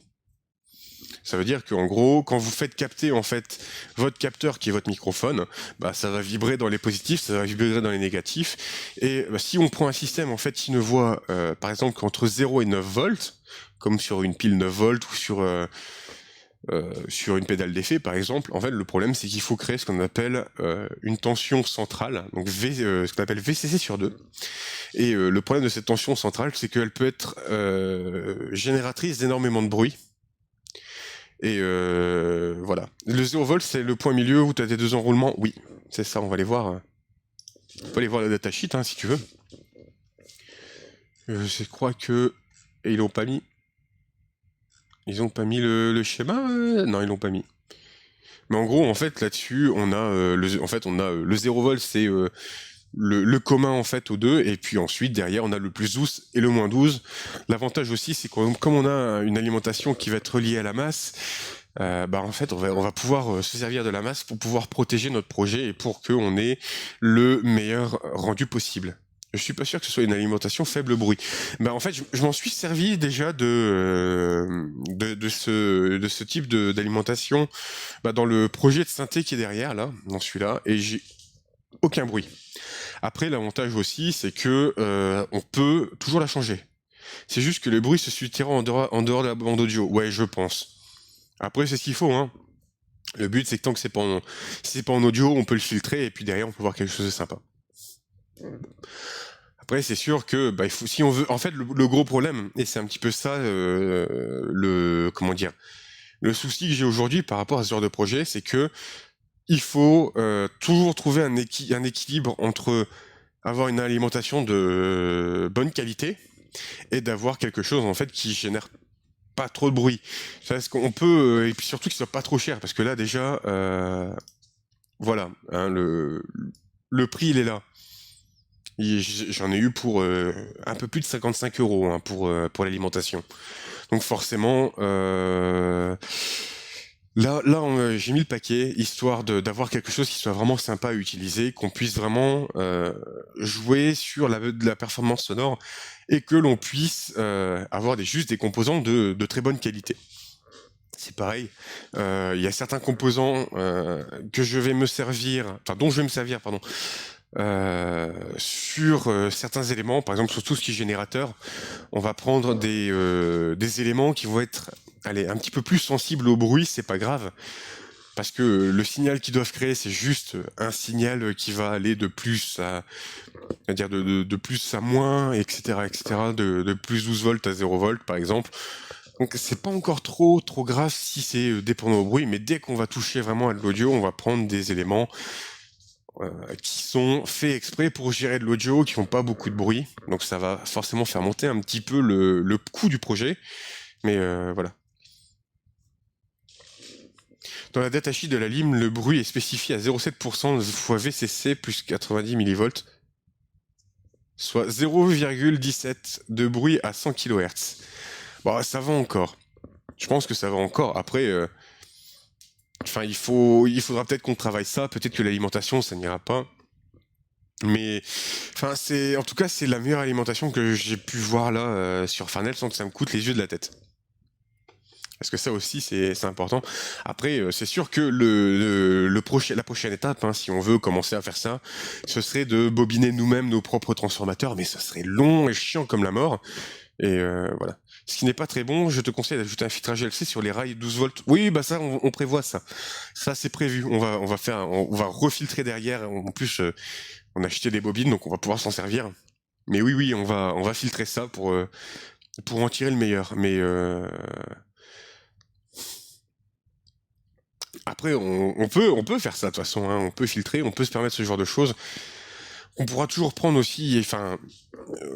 Ça veut dire qu'en gros, quand vous faites capter en fait votre capteur qui est votre microphone, bah ça va vibrer dans les positifs, ça va vibrer dans les négatifs. Et bah, si on prend un système en fait qui ne voit par exemple qu'entre 0 et 9 volts, comme sur une pile 9 volts ou sur une pédale d'effet par exemple, en fait le problème c'est qu'il faut créer ce qu'on appelle une tension centrale, donc ce qu'on appelle VCC sur 2. Et le problème de cette tension centrale, c'est qu'elle peut être génératrice d'énormément de bruit. Et voilà. Le 0 volt, c'est le point milieu où tu as tes deux enroulements. Oui, c'est ça, on va les voir. On peut aller voir la datasheet hein, si tu veux. Je crois que... Et ils l'ont pas mis. Ils ont pas mis le schéma Non, ils l'ont pas mis. Mais en gros, en fait, là-dessus, on a le 0 volt, c'est le commun en fait aux deux, et puis ensuite derrière on a le plus 12 et le moins 12. L'avantage aussi c'est que comme on a une alimentation qui va être reliée à la masse, bah en fait on va pouvoir se servir de la masse pour pouvoir protéger notre projet et pour qu'on ait le meilleur rendu possible. Je suis pas sûr que ce soit une alimentation faible bruit. Bah en fait je m'en suis servi déjà de ce type d'alimentation bah, dans le projet de synthé qui est derrière là, dans celui-là, et j'ai aucun bruit. Après, l'avantage aussi, c'est que on peut toujours la changer. C'est juste que le bruit se suivra en dehors de la bande audio. Ouais, je pense. Après, c'est ce qu'il faut, hein. Le but, c'est que tant que si c'est pas en audio, on peut le filtrer et puis derrière, on peut voir quelque chose de sympa. Après, c'est sûr que bah, il faut, si on veut, en fait, le gros problème, et c'est un petit peu ça, comment dire, le souci que j'ai aujourd'hui par rapport à ce genre de projet, c'est que il faut toujours trouver un équilibre entre avoir une alimentation de bonne qualité et d'avoir quelque chose en fait qui génère pas trop de bruit. Parce qu'on peut et puis surtout qu'il soit pas trop cher parce que là déjà voilà hein, le prix il est là. J'en ai eu pour un peu plus de 55 € hein, pour l'alimentation. Donc forcément là, j'ai mis le paquet, histoire d'avoir quelque chose qui soit vraiment sympa à utiliser, qu'on puisse vraiment jouer sur de la performance sonore et que l'on puisse avoir juste des composants de très bonne qualité. C'est pareil, il y a certains composants que je vais me servir, enfin dont je vais me servir, pardon, sur certains éléments, par exemple sur tout ce qui est générateur, on va prendre des éléments qui vont être allez, un petit peu plus sensibles au bruit, c'est pas grave, parce que le signal qu'ils doivent créer, c'est juste un signal qui va aller de plus à dire de plus à moins, etc., etc., de plus 12 volts à 0 volts, par exemple. Donc c'est pas encore trop grave si c'est dépendant au bruit, mais dès qu'on va toucher vraiment à de l'audio, on va prendre des éléments qui sont faits exprès pour gérer de l'audio, qui font pas beaucoup de bruit. Donc ça va forcément faire monter un petit peu le coût du projet. Mais voilà. Dans la datasheet de la LIM, le bruit est spécifié à 0,7% fois VCC plus 90 millivolts, soit 0,17 de bruit à 100 kHz. Bon, ça va encore. Je pense que ça va encore. Après, enfin, il faudra peut-être qu'on travaille ça. Peut-être que l'alimentation, ça n'ira pas. Mais, enfin, en tout cas, c'est la meilleure alimentation que j'ai pu voir là sur Farnell sans que ça me coûte les yeux de la tête. Parce que ça aussi, c'est important. Après, c'est sûr que la prochaine étape, hein, si on veut commencer à faire ça, ce serait de bobiner nous-mêmes nos propres transformateurs, mais ça serait long et chiant comme la mort. Et voilà. Ce qui n'est pas très bon, je te conseille d'ajouter un filtrage LC sur les rails 12 volts. Oui, bah ça, on prévoit ça. Ça, c'est prévu. On va refiltrer derrière. En plus, on a acheté des bobines, donc on va pouvoir s'en servir. Mais oui, on va filtrer ça pour en tirer le meilleur. Mais après, on peut faire ça de toute façon. Hein. On peut filtrer, on peut se permettre ce genre de choses. On pourra toujours prendre aussi, enfin,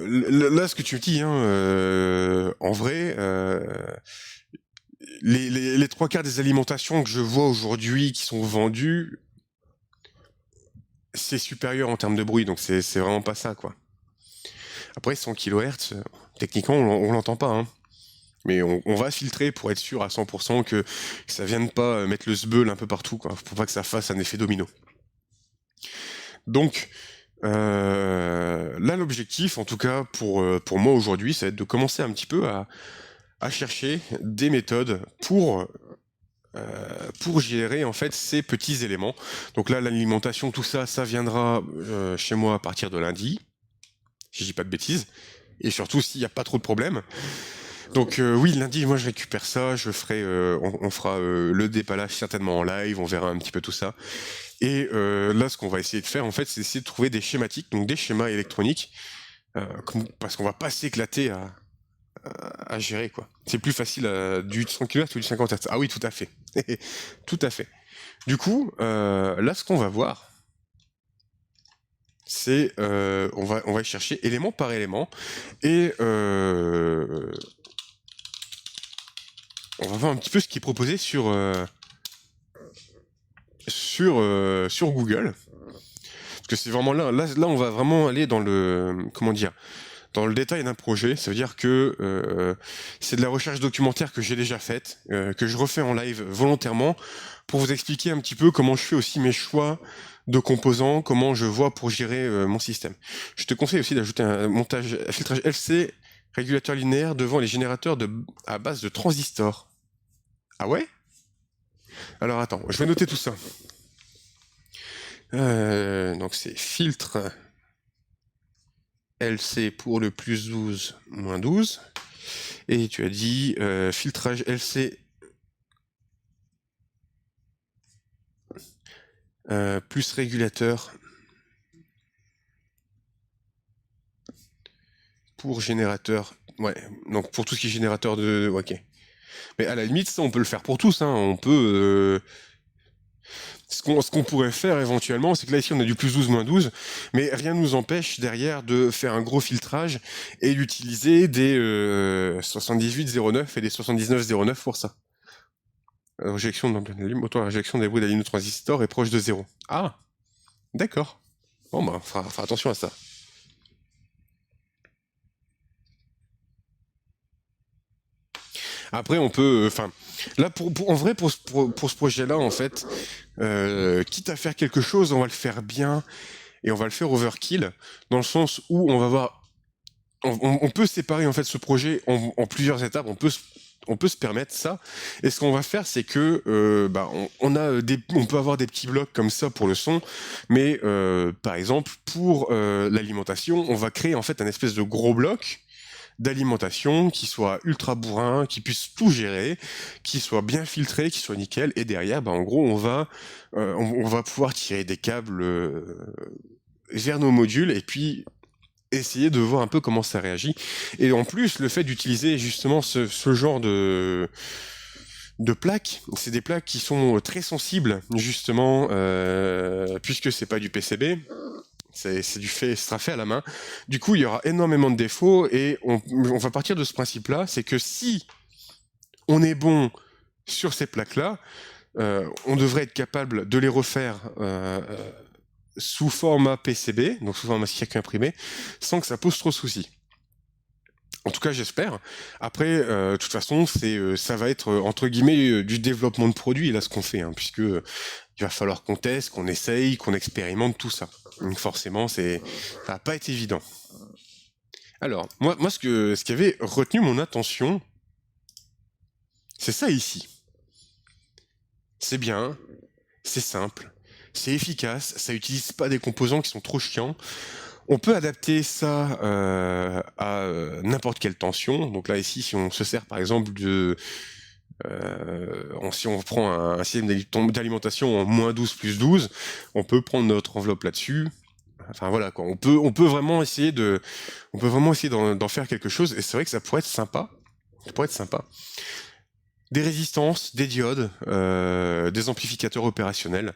là, ce que tu me dis, hein, en vrai, les trois quarts des alimentations que je vois aujourd'hui qui sont vendues, c'est supérieur en termes de bruit, donc c'est vraiment pas ça, quoi. Après, 100 kHz, techniquement, on l'entend pas, hein. Mais on va filtrer pour être sûr à 100% que ça vienne pas mettre le sbeul un peu partout, quoi, pour pas que ça fasse un effet domino. Donc, là, l'objectif, en tout cas pour moi aujourd'hui, ça va être de commencer un petit peu à chercher des méthodes pour gérer en fait ces petits éléments. Donc là, l'alimentation, tout ça, ça viendra chez moi à partir de lundi, si je dis pas de bêtises, et surtout s'il n'y a pas trop de problèmes. Donc oui, lundi, moi je récupère ça, je ferai, on fera le dépalage certainement en live, on verra un petit peu tout ça. Et là, ce qu'on va essayer de faire, en fait, c'est essayer de trouver des schématiques, donc des schémas électroniques, parce qu'on va pas s'éclater à gérer, quoi. C'est plus facile du 100 kHz ou du 50 Hz. Ah oui, tout à fait. Tout à fait. Du coup, là, ce qu'on va voir, c'est on va chercher élément par élément et on va voir un petit peu ce qui est proposé sur Google, parce que c'est vraiment là, on va vraiment aller dans le, comment dire, dans le détail d'un projet. Ça veut dire que c'est de la recherche documentaire que j'ai déjà faite, que je refais en live volontairement pour vous expliquer un petit peu comment je fais aussi mes choix de composants, comment je vois pour gérer mon système. Je te conseille aussi d'ajouter un filtrage LC régulateur linéaire devant les générateurs à base de transistors. Ah ouais? Alors attends, je vais noter tout ça. Donc c'est filtre LC pour le plus 12, moins 12. Et tu as dit filtrage LC plus régulateur pour générateur. Ouais, donc pour tout ce qui est générateur de... Ok. Mais à la limite, ça, on peut le faire pour tous. Hein. On peut... Ce qu'on pourrait faire éventuellement, c'est que là, ici, on a du plus 12, moins 12, mais rien ne nous empêche derrière de faire un gros filtrage et d'utiliser des 7809 et des 7909 pour ça. Réjection réjection des bruits d'aligne de transistor est proche de 0. Ah, d'accord. Bon, bah, on fera attention à ça. Après, on peut, enfin, là, en vrai, pour ce projet-là, en fait, quitte à faire quelque chose, on va le faire bien et on va le faire overkill, dans le sens où on va voir, on peut séparer en fait ce projet en plusieurs étapes. On peut se permettre ça. Et ce qu'on va faire, c'est que on peut avoir des petits blocs comme ça pour le son, mais par exemple pour l'alimentation, on va créer en fait un espèce de gros bloc d'alimentation qui soit ultra bourrin, qui puisse tout gérer, qui soit bien filtré, qui soit nickel. Et derrière, en gros, on va pouvoir tirer des câbles vers nos modules et puis essayer de voir un peu comment ça réagit. Et en plus, le fait d'utiliser justement ce genre de plaques, c'est des plaques qui sont très sensibles justement, puisque c'est pas du PCB. C'est du fait, ce sera fait à la main. Du coup, il y aura énormément de défauts et on va partir de ce principe-là, c'est que si on est bon sur ces plaques-là, on devrait être capable de les refaire sous format PCB, donc sous format circuit imprimé, sans que ça pose trop de soucis. En tout cas, j'espère. Après, de toute façon, ça va être entre guillemets du développement de produits là ce qu'on fait, hein, puisque il va falloir qu'on teste, qu'on essaye, qu'on expérimente tout ça. Donc forcément, ça va pas être évident. Alors, moi, ce qui avait retenu mon attention, c'est ça ici. C'est bien, c'est simple, c'est efficace, ça utilise pas des composants qui sont trop chiants. On peut adapter ça à n'importe quelle tension. Donc là, ici, si on se sert par exemple si on prend un système d'alimentation en moins 12 plus 12, on peut prendre notre enveloppe là-dessus. Enfin voilà quoi, on peut vraiment essayer d'en faire quelque chose, et c'est vrai que ça pourrait être sympa. Ça pourrait être sympa. Des résistances, des diodes, des amplificateurs opérationnels.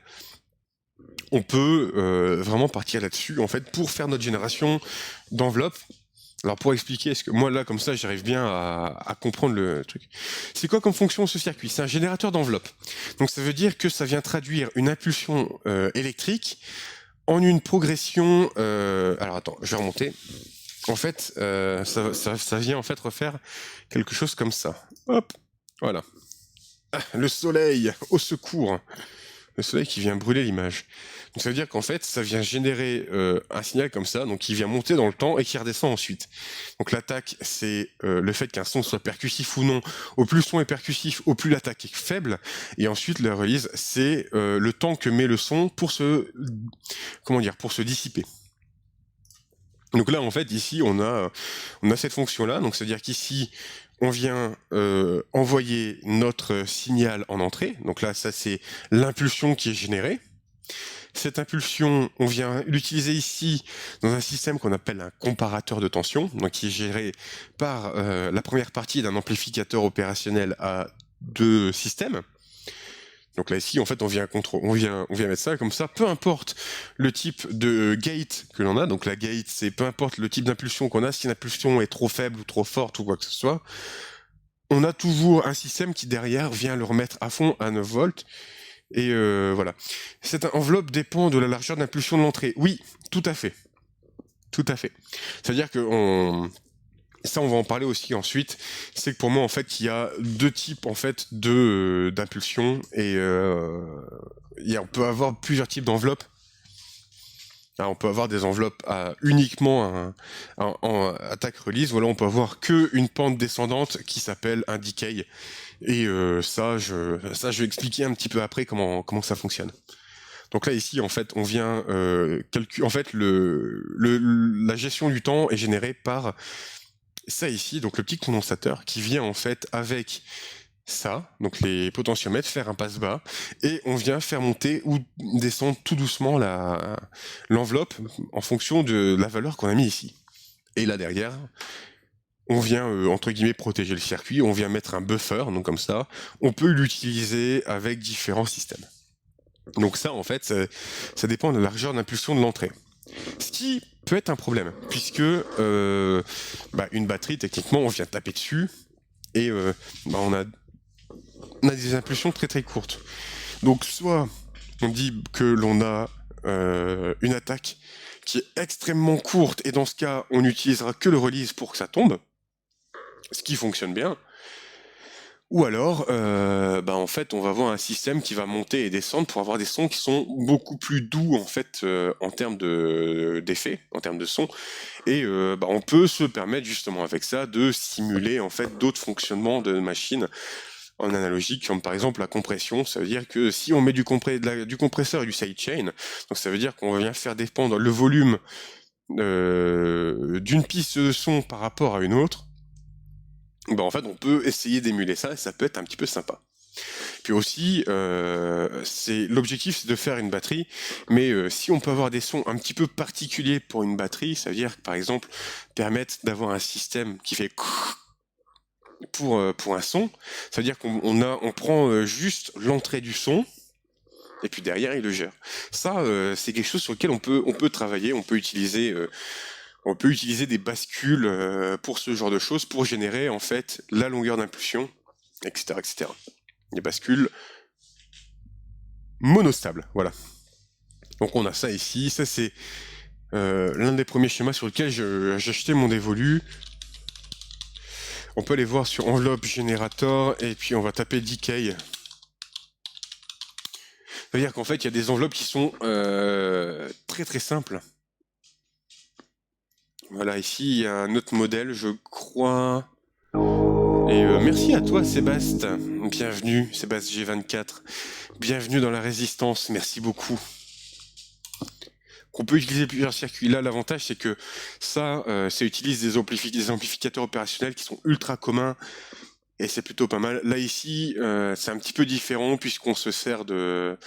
On peut vraiment partir là-dessus en fait pour faire notre génération d'enveloppes. Alors pour expliquer, est-ce que moi là comme ça j'arrive bien à comprendre le truc. C'est quoi comme fonction ce circuit? C'est un générateur d'enveloppe. Donc ça veut dire que ça vient traduire une impulsion électrique en une progression. Alors attends, je vais remonter. En fait, ça vient en fait refaire quelque chose comme ça. Hop, voilà. Ah, le soleil, au secours. Le soleil qui vient brûler l'image. Donc ça veut dire qu'en fait, ça vient générer un signal comme ça, donc qui vient monter dans le temps et qui redescend ensuite. Donc l'attaque, c'est le fait qu'un son soit percussif ou non. Au plus le son est percussif, au plus l'attaque est faible. Et ensuite, la release, c'est le temps que met le son pour pour se dissiper. Donc là, en fait, ici, on a cette fonction-là. Donc, c'est-à-dire qu'ici, on vient envoyer notre signal en entrée. Donc là, ça, c'est l'impulsion qui est générée. Cette impulsion, on vient l'utiliser ici dans un système qu'on appelle un comparateur de tension, donc qui est géré par la première partie d'un amplificateur opérationnel à deux systèmes. Donc là ici, en fait, on vient mettre ça comme ça, peu importe le type de gate que l'on a. Donc la gate, c'est peu importe le type d'impulsion qu'on a, si l'impulsion est trop faible ou trop forte ou quoi que ce soit, on a toujours un système qui derrière vient le remettre à fond à 9 volts. Et voilà. Cette enveloppe dépend de la largeur d'impulsion de l'entrée. Oui, tout à fait. Tout à fait. C'est-à-dire que ça, on va en parler aussi ensuite. C'est que pour moi, en fait, il y a deux types en fait d'impulsion et on peut avoir plusieurs types d'enveloppes. Alors, on peut avoir des enveloppes uniquement en attaque release. Voilà, on peut avoir que une pente descendante qui s'appelle un decay. Et ça, je vais expliquer un petit peu après comment ça fonctionne. Donc là ici, en fait, on vient calculer. En fait, la gestion du temps est générée par ça ici, donc le petit condensateur qui vient en fait avec ça, donc les potentiomètres, faire un passe-bas, et on vient faire monter ou descendre tout doucement l'enveloppe en fonction de la valeur qu'on a mis ici. Et là derrière, on vient entre guillemets protéger le circuit, on vient mettre un buffer, donc comme ça, on peut l'utiliser avec différents systèmes. Donc ça, en fait, ça dépend de la largeur d'impulsion de l'entrée. Ce qui peut être un problème, puisque une batterie, techniquement, on vient taper dessus, et on a des impulsions très très courtes. Donc soit on dit que l'on a une attaque qui est extrêmement courte, et dans ce cas, on n'utilisera que le release pour que ça tombe, ce qui fonctionne bien. Ou alors, en fait, on va avoir un système qui va monter et descendre pour avoir des sons qui sont beaucoup plus doux en fait en termes d'effet, en termes de son. Et on peut se permettre justement avec ça de simuler en fait d'autres fonctionnements de machines en analogique, comme par exemple la compression. Ça veut dire que si on met du compresseur et du sidechain, donc ça veut dire qu'on vient faire dépendre le volume d'une piste de son par rapport à une autre. En fait, on peut essayer d'émuler ça, et ça peut être un petit peu sympa. Puis aussi, l'objectif, c'est de faire une batterie, mais si on peut avoir des sons un petit peu particuliers pour une batterie, ça veut dire, par exemple, permettre d'avoir un système qui fait pour un son, ça veut dire qu'on prend juste l'entrée du son, et puis derrière, il le gère. Ça, c'est quelque chose sur lequel on peut travailler, on peut utiliser des bascules pour ce genre de choses, pour générer en fait la longueur d'impulsion, etc., etc. Des bascules monostables, voilà. Donc on a ça ici, ça c'est l'un des premiers schémas sur lequel j'ai acheté mon dévolu. On peut aller voir sur enveloppe générateur, et puis on va taper decay. Ça veut dire qu'en fait il y a des enveloppes qui sont très très simples. Voilà, ici il y a un autre modèle, je crois. Et merci à toi Sébastien, bienvenue Sébastien G24, bienvenue dans la résistance, merci beaucoup. On peut utiliser plusieurs circuits. Là, l'avantage, c'est que ça utilise des amplificateurs opérationnels qui sont ultra communs, et c'est plutôt pas mal. Là, ici, c'est un petit peu différent, puisqu'on se sert d'un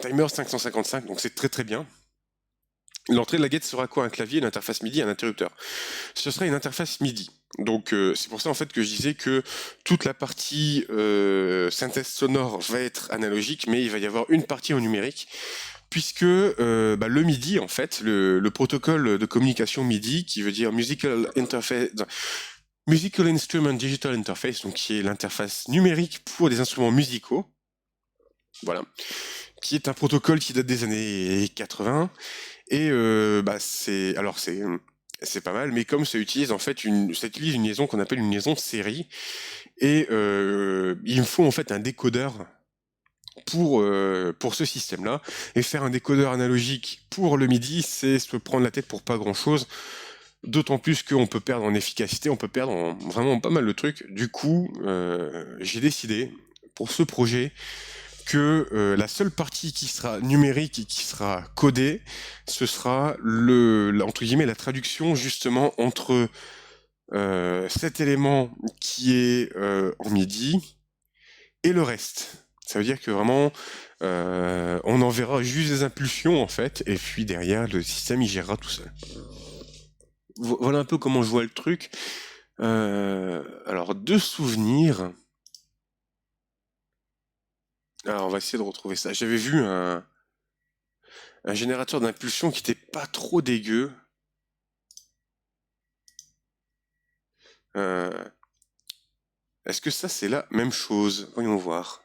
timer 555, donc c'est très très bien. L'entrée de la gate sera quoi? Un clavier, une interface MIDI, un interrupteur. Ce sera une interface MIDI. Donc c'est pour ça en fait que je disais que toute la partie synthèse sonore va être analogique, mais il va y avoir une partie en numérique, puisque le MIDI, en fait, le protocole de communication MIDI, qui veut dire Musical Instrument Digital Interface, donc qui est l'interface numérique pour des instruments musicaux, voilà, qui est un protocole qui date des années 80. Et c'est pas mal, mais comme ça utilise en fait ça utilise une liaison qu'on appelle une liaison de série, et il me faut en fait un décodeur pour ce système-là, et faire un décodeur analogique pour le MIDI, c'est se prendre la tête pour pas grand-chose, d'autant plus qu'on peut perdre en efficacité, on peut perdre vraiment pas mal de trucs. Du coup, j'ai décidé, pour ce projet, que la seule partie qui sera numérique et qui sera codée, ce sera entre guillemets la traduction justement entre cet élément qui est en MIDI et le reste. Ça veut dire que vraiment, on enverra juste des impulsions en fait, et puis derrière le système il gérera tout seul. Voilà un peu comment je vois le truc. Alors, de souvenirs. Alors, on va essayer de retrouver ça. J'avais vu un générateur d'impulsion qui était pas trop dégueu. Est-ce que ça, c'est la même chose? Voyons voir.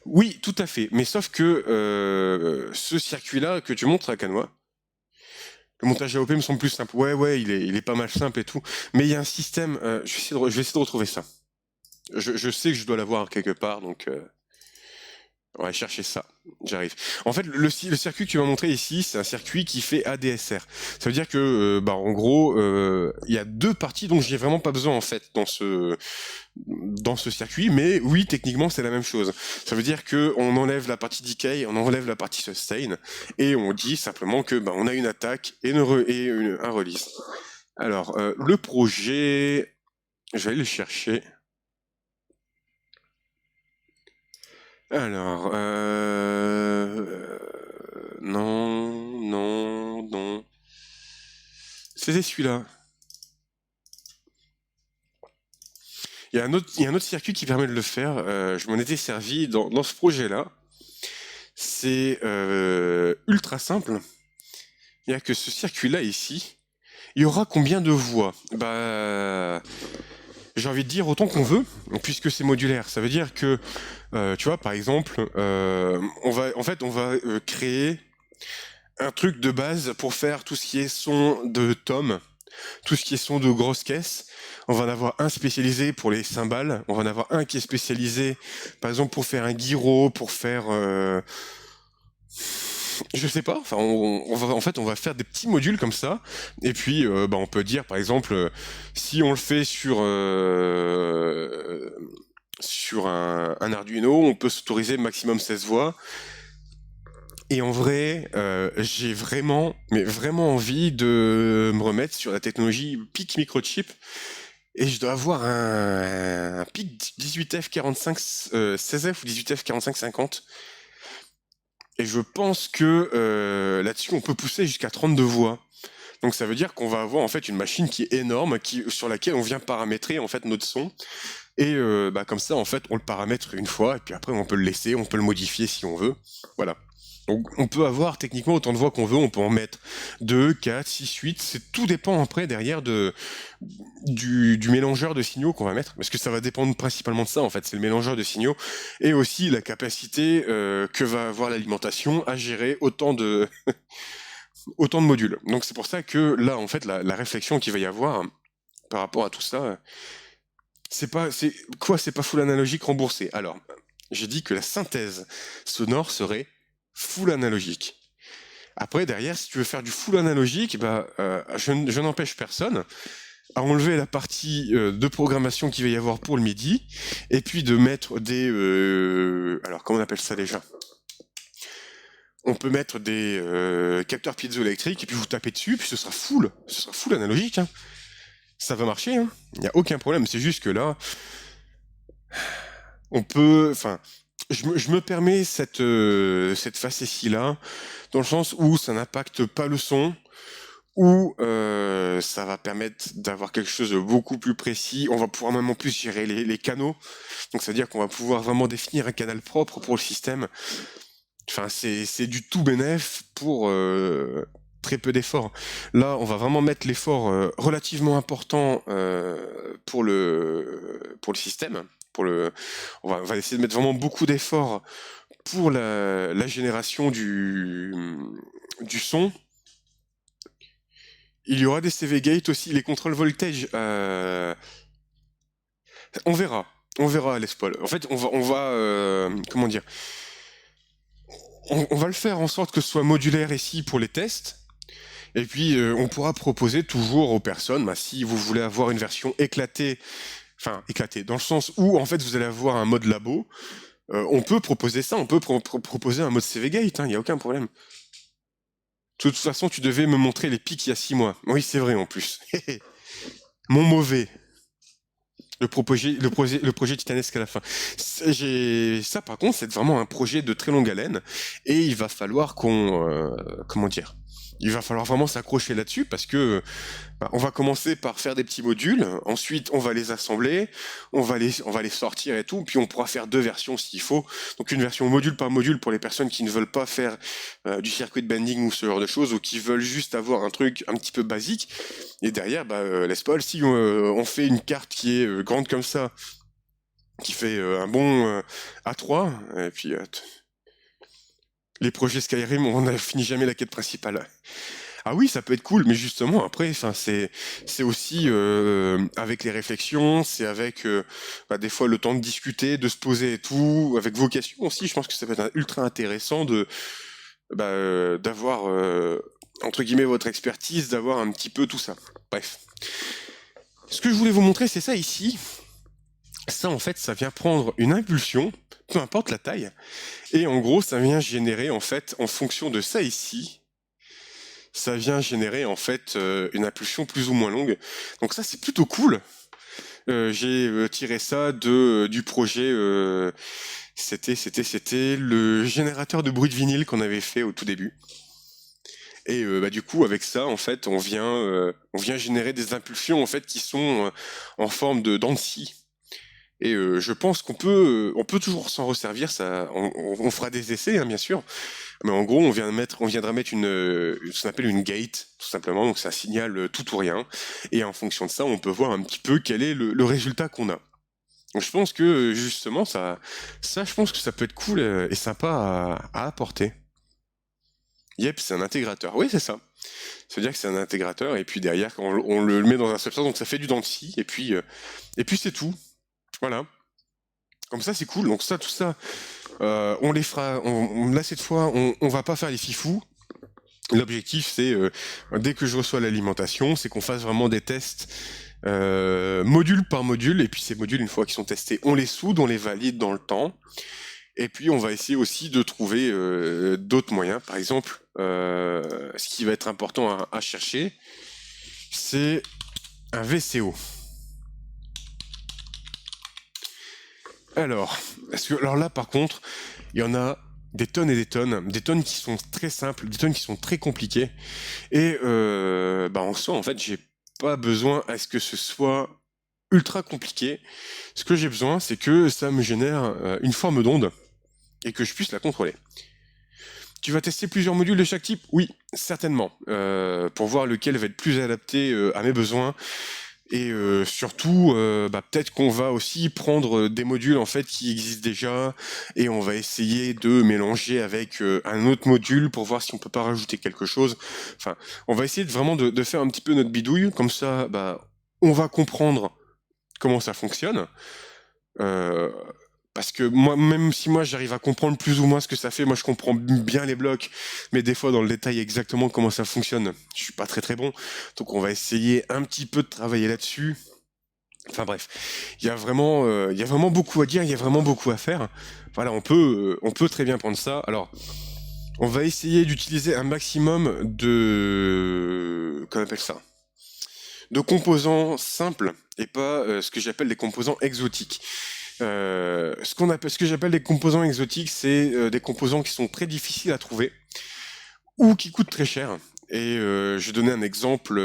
Oui, tout à fait. Mais sauf que ce circuit-là que tu montres à Canoa, le montage AOP me semble plus simple. Ouais, il est pas mal simple et tout. Mais il y a un système. Je vais essayer de retrouver ça. Je sais que je dois l'avoir quelque part, donc on va chercher ça. J'arrive. En fait, le circuit que tu m'as montré ici, c'est un circuit qui fait ADSR. Ça veut dire que, en gros, il y a deux parties dont j'ai vraiment pas besoin en fait dans ce circuit, mais oui, techniquement, c'est la même chose. Ça veut dire que on enlève la partie decay, on enlève la partie sustain, et on dit simplement que on a une attaque et un release. Alors, le projet, je vais aller le chercher. Alors, non. C'était celui-là. Il y a un autre circuit qui permet de le faire. Je m'en étais servi dans ce projet-là. C'est ultra simple. Il y a que ce circuit-là ici. Il y aura combien de voix? J'ai envie de dire autant qu'on veut, puisque c'est modulaire. Ça veut dire que, tu vois, par exemple, on va créer un truc de base pour faire tout ce qui est son de tom, tout ce qui est son de grosse caisse. On va en avoir un spécialisé pour les cymbales, on va en avoir un qui est spécialisé, par exemple, pour faire un gyro, pour faire... je sais pas, enfin, on va faire des petits modules comme ça, et puis on peut dire, par exemple, si on le fait sur un Arduino, on peut s'autoriser maximum 16 voix. Et en vrai, j'ai vraiment envie de me remettre sur la technologie PIC microchip. Et je dois avoir un PIC 18F45 16F ou 18F4550. Et je pense que là-dessus, on peut pousser jusqu'à 32 voix. Donc ça veut dire qu'on va avoir en fait une machine qui est énorme, sur laquelle on vient paramétrer en fait notre son. Et comme ça, en fait, on le paramètre une fois, et puis après, on peut le laisser, on peut le modifier si on veut. Voilà. Donc on peut avoir techniquement autant de voix qu'on veut, on peut en mettre 2, 4, 6, 8, tout dépend après derrière du mélangeur de signaux qu'on va mettre, parce que ça va dépendre principalement de ça en fait, c'est le mélangeur de signaux, et aussi la capacité que va avoir l'alimentation à gérer autant de modules. Donc c'est pour ça que là en fait la réflexion qu'il va y avoir par rapport à tout ça, c'est pas full analogique remboursé. Alors, j'ai dit que la synthèse sonore serait full analogique. Après, derrière, si tu veux faire du full analogique, je n'empêche personne à enlever la partie de programmation qu'il va y avoir pour le MIDI, et puis de mettre des... alors, comment on appelle ça déjà? On peut mettre des capteurs piezoélectriques, et puis vous tapez dessus, puis ce sera full analogique. Hein. Ça va marcher, hein. Il n'y a aucun problème, c'est juste que là, on peut... Enfin, je me permets cette facétie-là, dans le sens où ça n'impacte pas le son, où ça va permettre d'avoir quelque chose de beaucoup plus précis. On va pouvoir même en plus gérer les canaux. Donc ça veut dire qu'on va pouvoir vraiment définir un canal propre pour le système. Enfin, c'est du tout bénef pour très peu d'efforts. Là, on va vraiment mettre l'effort relativement important pour le système. On va essayer de mettre vraiment beaucoup d'efforts pour la génération du son, il y aura des CV Gate aussi, les contrôles voltage. On verra. On verra, Les Paul. En fait, comment dire, on va le faire en sorte que ce soit modulaire ici pour les tests. Et puis, on pourra proposer toujours aux personnes, bah, si vous voulez avoir une version éclatée, enfin éclatée, dans le sens où en fait vous allez avoir un mode labo, on peut proposer ça, on peut proposer un mode CV Gate, il n'y a aucun problème. De toute façon, tu devais me montrer les pics il y a 6 mois. Oui, c'est vrai en plus. Mon mauvais. Le projet titanesque à la fin. Ça, par contre, c'est vraiment un projet de très longue haleine, et il va falloir comment dire, il va falloir vraiment s'accrocher là-dessus parce que on va commencer par faire des petits modules, ensuite on va les assembler, on va les sortir et tout, puis on pourra faire 2 versions s'il faut. Donc une version module par module pour les personnes qui ne veulent pas faire du circuit de bending ou ce genre de choses, ou qui veulent juste avoir un truc un petit peu basique. Et derrière, Les Paul, si on fait une carte qui est grande comme ça, qui fait un bon A3, et puis les projets Skyrim, on n'a fini jamais la quête principale. Ah oui, ça peut être cool, mais justement, après, c'est aussi avec les réflexions, c'est avec des fois le temps de discuter, de se poser et tout, avec vos questions aussi. Je pense que ça peut être ultra intéressant d'avoir entre guillemets votre expertise, d'avoir un petit peu tout ça. Bref. Ce que je voulais vous montrer, c'est ça ici. Ça, en fait, ça vient prendre une impulsion, peu importe la taille, et en gros, ça vient générer, en fait, en fonction de ça ici, ça vient générer, en fait, une impulsion plus ou moins longue. Donc ça, c'est plutôt cool. J'ai tiré ça du projet, c'était le générateur de bruit de vinyle qu'on avait fait au tout début. Et du coup, avec ça, en fait, on vient générer des impulsions, en fait, qui sont en forme de dents de scie. Et je pense qu'on peut toujours s'en resservir. Ça, on fera des essais, bien sûr. Mais en gros, on viendra mettre ce qu'on appelle une gate, tout simplement. Donc ça signale tout ou rien. Et en fonction de ça, on peut voir un petit peu quel est le résultat qu'on a. Donc je pense que justement, je pense que ça peut être cool et sympa à apporter. Yep, c'est un intégrateur. Oui, c'est ça. Ça veut dire que c'est un intégrateur, et puis derrière, quand on le met dans un substrat, donc ça fait du dent de scie, et puis c'est tout. Voilà. Comme ça, c'est cool. Donc ça, tout ça, on les fera. Là, cette fois, on va pas faire les fifous. L'objectif, c'est dès que je reçois l'alimentation, c'est qu'on fasse vraiment des tests module par module, et puis ces modules, une fois qu'ils sont testés, on les soude, on les valide dans le temps. Et puis on va essayer aussi de trouver d'autres moyens. Par exemple, ce qui va être important à chercher, c'est un VCO. Alors là par contre, il y en a des tonnes et des tonnes qui sont très simples, des tonnes qui sont très compliquées. Et en soi, en fait, j'ai pas besoin à ce que ce soit ultra compliqué. Ce que j'ai besoin, c'est que ça me génère une forme d'onde et que je puisse la contrôler. Tu vas tester plusieurs modules de chaque type? Oui, certainement, pour voir lequel va être plus adapté à mes besoins. Et surtout, peut-être qu'on va aussi prendre des modules en fait qui existent déjà, et on va essayer de mélanger avec un autre module pour voir si on peut pas rajouter quelque chose. Enfin, on va essayer vraiment de faire un petit peu notre bidouille, comme ça, on va comprendre comment ça fonctionne. Parce que moi, même si moi j'arrive à comprendre plus ou moins ce que ça fait, moi je comprends bien les blocs, mais des fois dans le détail exactement comment ça fonctionne, je suis pas très très bon. Donc on va essayer un petit peu de travailler là-dessus. Enfin bref, il y a vraiment beaucoup à dire, il y a vraiment beaucoup à faire. Voilà, on peut très bien prendre ça. Alors, on va essayer d'utiliser un maximum comment on appelle ça, de composants simples et pas ce que j'appelle des composants exotiques. Ce que j'appelle des composants exotiques, c'est des composants qui sont très difficiles à trouver ou qui coûtent très cher. Et je vais donner un exemple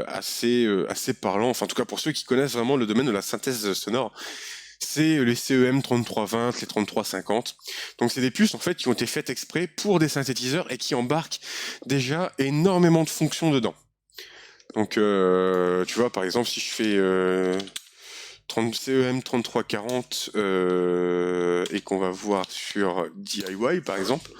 assez parlant, enfin en tout cas pour ceux qui connaissent vraiment le domaine de la synthèse sonore, c'est les CEM 3320, les 3350. Donc c'est des puces en fait qui ont été faites exprès pour des synthétiseurs et qui embarquent déjà énormément de fonctions dedans. Donc tu vois par exemple si je fais CEM 3340 et qu'on va voir sur DIY par exemple,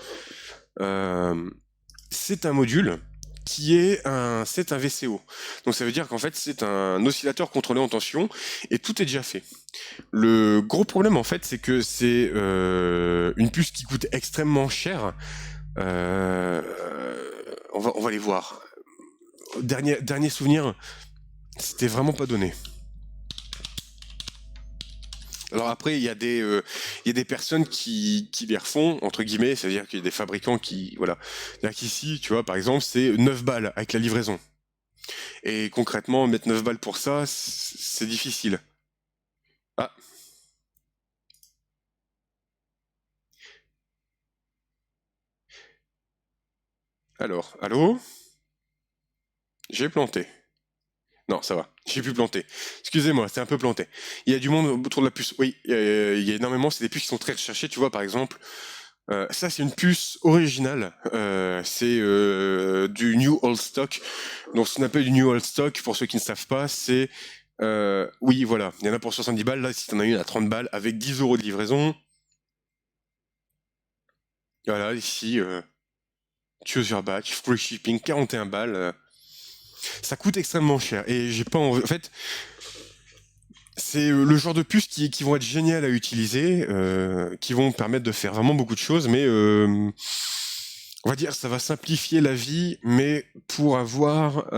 c'est un module c'est un VCO. Donc ça veut dire qu'en fait c'est un oscillateur contrôlé en tension et tout est déjà fait. Le gros problème en fait c'est que c'est une puce qui coûte extrêmement cher. Euh, on va les voir. Dernier souvenir, c'était vraiment pas donné. Alors après, il y a des personnes qui les refont, entre guillemets, c'est-à-dire qu'il y a des fabricants qui, voilà. C'est-à-dire qu'ici, tu vois, par exemple, c'est 9 balles avec la livraison. Et concrètement, mettre 9 balles pour ça, c'est difficile. Ah, alors, allô? J'ai planté. Non, ça va, j'ai pu planter. Excusez-moi, c'est un peu planté. Il y a du monde autour de la puce. Oui, il y a énormément, c'est des puces qui sont très recherchées, tu vois, par exemple. Ça, c'est une puce originale. C'est du New Old Stock. Donc, ce qu'on appelle du New Old Stock, pour ceux qui ne savent pas, c'est... oui, voilà. Il y en a pour 70 balles. Là, si t'en as une à 30 balles, avec 10 euros de livraison. Voilà, ici, choose your batch, free shipping, 41 balles. Ça coûte extrêmement cher. Et j'ai pas envie... En fait, c'est le genre de puces qui vont être géniales à utiliser, qui vont permettre de faire vraiment beaucoup de choses, mais on va dire ça va simplifier la vie, mais pour avoir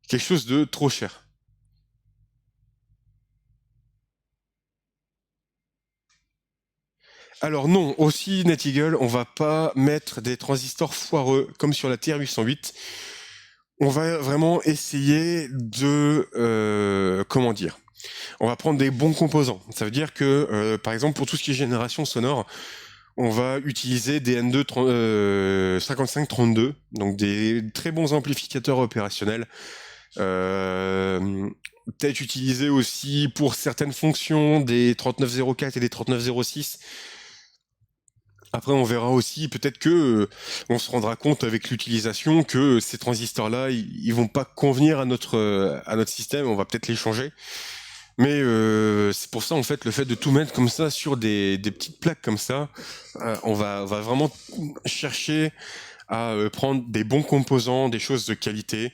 quelque chose de trop cher. Alors non, aussi NetEagle, on va pas mettre des transistors foireux comme sur la TR-808. On va vraiment essayer de comment dire. On va prendre des bons composants. Ça veut dire que, par exemple, pour tout ce qui est génération sonore, on va utiliser des N2 5532, donc des très bons amplificateurs opérationnels. Peut-être utiliser aussi pour certaines fonctions des 3904 et des 3906. Après, on verra aussi, peut-être que on se rendra compte avec l'utilisation que ces transistors-là, ils vont pas convenir à notre système. On va peut-être les changer. Mais c'est pour ça, en fait, le fait de tout mettre comme ça sur des petites plaques comme ça, on va vraiment chercher à prendre des bons composants, des choses de qualité,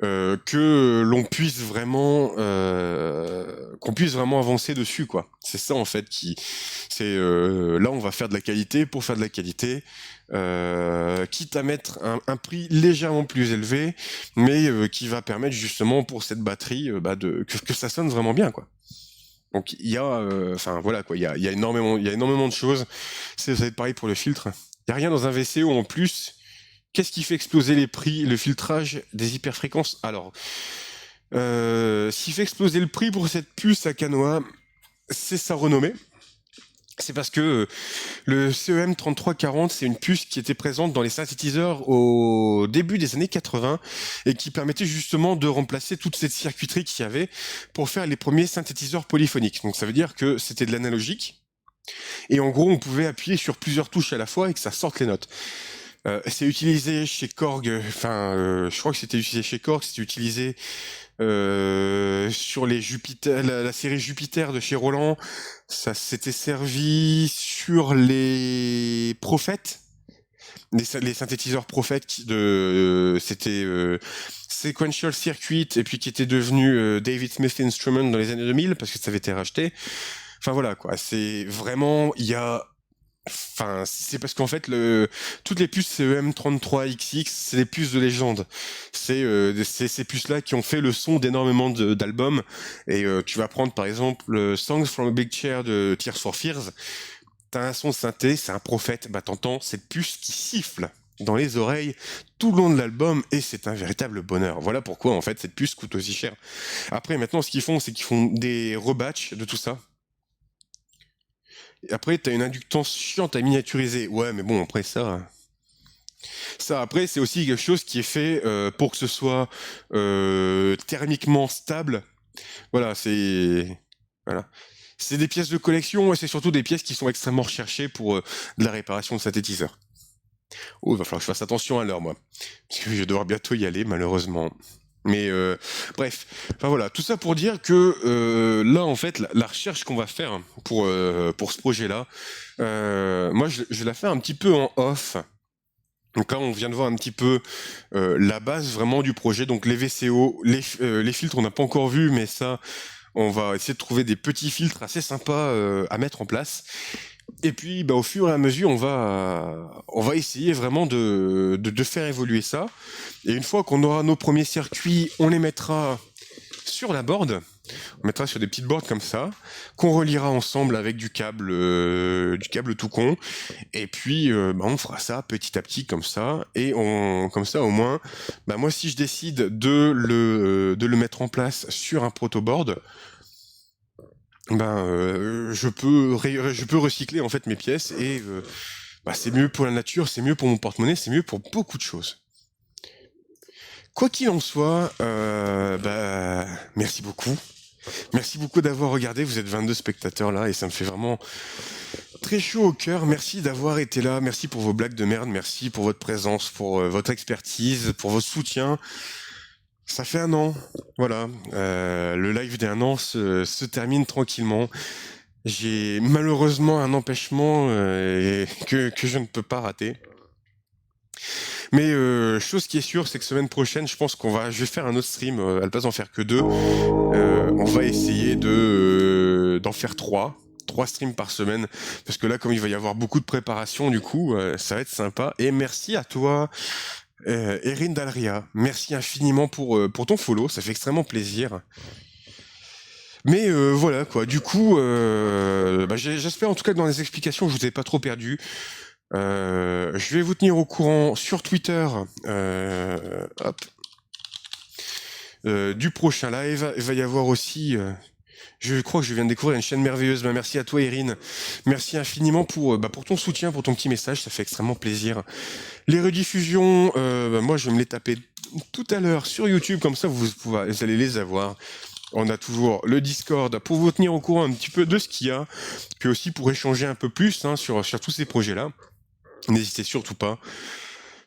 que l'on puisse vraiment qu'on puisse vraiment avancer dessus, quoi. C'est ça en fait c'est là on va faire de la qualité pour faire de la qualité, quitte à mettre un prix légèrement plus élevé, mais qui va permettre justement pour cette batterie que ça sonne vraiment bien, quoi. Donc il y a, enfin voilà quoi, il y a énormément de choses. Ça va être pareil pour le filtre. Il y a rien dans un VCO en plus. Qu'est-ce qui fait exploser les prix? Le filtrage des hyperfréquences. Alors, ce qui fait exploser le prix pour cette puce à Canoa, c'est sa renommée. C'est parce que le CEM 3340, c'est une puce qui était présente dans les synthétiseurs au début des années 80 et qui permettait justement de remplacer toute cette circuiterie qu'il y avait pour faire les premiers synthétiseurs polyphoniques. Donc ça veut dire que c'était de l'analogique et en gros on pouvait appuyer sur plusieurs touches à la fois et que ça sorte les notes. C'est utilisé chez Korg, je crois que c'était utilisé chez Korg, c'était utilisé sur les Jupiter, la série Jupiter de chez Roland, ça s'était servi sur les Prophètes, les synthétiseurs Prophètes c'était Sequential Circuit et puis qui était devenu David Smith Instrument dans les années 2000 parce que ça avait été racheté. Enfin voilà quoi, c'est vraiment c'est parce qu'en fait, toutes les puces CEM33XX, c'est des puces de légende. C'est ces puces-là qui ont fait le son d'énormément d'albums. Et tu vas prendre par exemple le Songs from a Big Chair de Tears for Fears. T'as un son synthé, c'est un prophète. Bah t'entends cette puce qui siffle dans les oreilles tout le long de l'album et c'est un véritable bonheur. Voilà pourquoi en fait cette puce coûte aussi cher. Après maintenant ce qu'ils font, c'est qu'ils font des rebatchs de tout ça. Et après, t'as une inductance chiante à miniaturiser. Ouais, mais bon, après ça après, c'est aussi quelque chose qui est fait pour que ce soit thermiquement stable. Voilà, voilà. C'est des pièces de collection et c'est surtout des pièces qui sont extrêmement recherchées pour de la réparation de synthétiseurs. Oh, il va falloir que je fasse attention à l'heure, moi. Parce que je vais devoir bientôt y aller, malheureusement. Mais bref, enfin voilà, tout ça pour dire que là en fait la recherche qu'on va faire pour ce projet-là, moi je la fais un petit peu en off. Donc là on vient de voir un petit peu la base vraiment du projet, donc les VCO, les filtres on n'a pas encore vu, mais ça on va essayer de trouver des petits filtres assez sympas à mettre en place. Et puis, bah, au fur et à mesure, on va essayer vraiment de faire évoluer ça. Et une fois qu'on aura nos premiers circuits, on les mettra sur la board. On mettra sur des petites boards comme ça, qu'on reliera ensemble avec du câble tout con. Et puis, bah, on fera ça petit à petit comme ça. Et comme ça, au moins, bah, moi, si je décide de le mettre en place sur un protoboard, ben je peux recycler en fait mes pièces et bah, c'est mieux pour la nature, c'est mieux pour mon porte-monnaie, c'est mieux pour beaucoup de choses. Quoi qu'il en soit, bah merci beaucoup. Merci beaucoup d'avoir regardé, vous êtes 22 spectateurs là et ça me fait vraiment très chaud au cœur. Merci d'avoir été là, merci pour vos blagues de merde, merci pour votre présence, pour votre expertise, pour votre soutien. Ça fait 1 an, voilà. Le live d'1 an se termine tranquillement. J'ai malheureusement un empêchement que je ne peux pas rater. Mais chose qui est sûre, c'est que semaine prochaine, je pense je vais faire un autre stream, à la place d'en faire que 2. On va essayer d'en faire 3 streams par semaine, parce que là, comme il va y avoir beaucoup de préparation, du coup, ça va être sympa. Et merci à toi, Erin Dalria. Merci infiniment pour ton follow, ça fait extrêmement plaisir. Mais voilà quoi, du coup, bah, j'espère en tout cas que dans les explications, je vous ai pas trop perdu. Je vais vous tenir au courant sur Twitter, du prochain live. Il va y avoir aussi, je crois que je viens de découvrir une chaîne merveilleuse. Bah, merci à toi, Erin. Merci infiniment pour ton soutien, pour ton petit message. Ça fait extrêmement plaisir. Les rediffusions, bah, moi, je vais me les taper tout à l'heure sur YouTube. Comme ça, vous allez les avoir. On a toujours le Discord pour vous tenir au courant un petit peu de ce qu'il y a, puis aussi pour échanger un peu plus sur tous ces projets-là. N'hésitez surtout pas.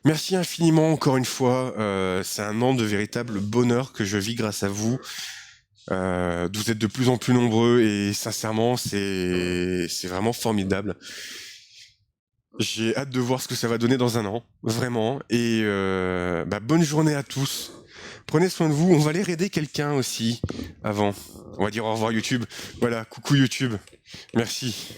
Merci infiniment encore une fois. C'est un an de véritable bonheur que je vis grâce à vous. Vous êtes de plus en plus nombreux et sincèrement, c'est vraiment formidable. J'ai hâte de voir ce que ça va donner dans 1 an, vraiment. Et bah, bonne journée à tous. Prenez soin de vous. On va aller raider quelqu'un aussi avant. On va dire au revoir YouTube. Voilà, coucou YouTube. Merci.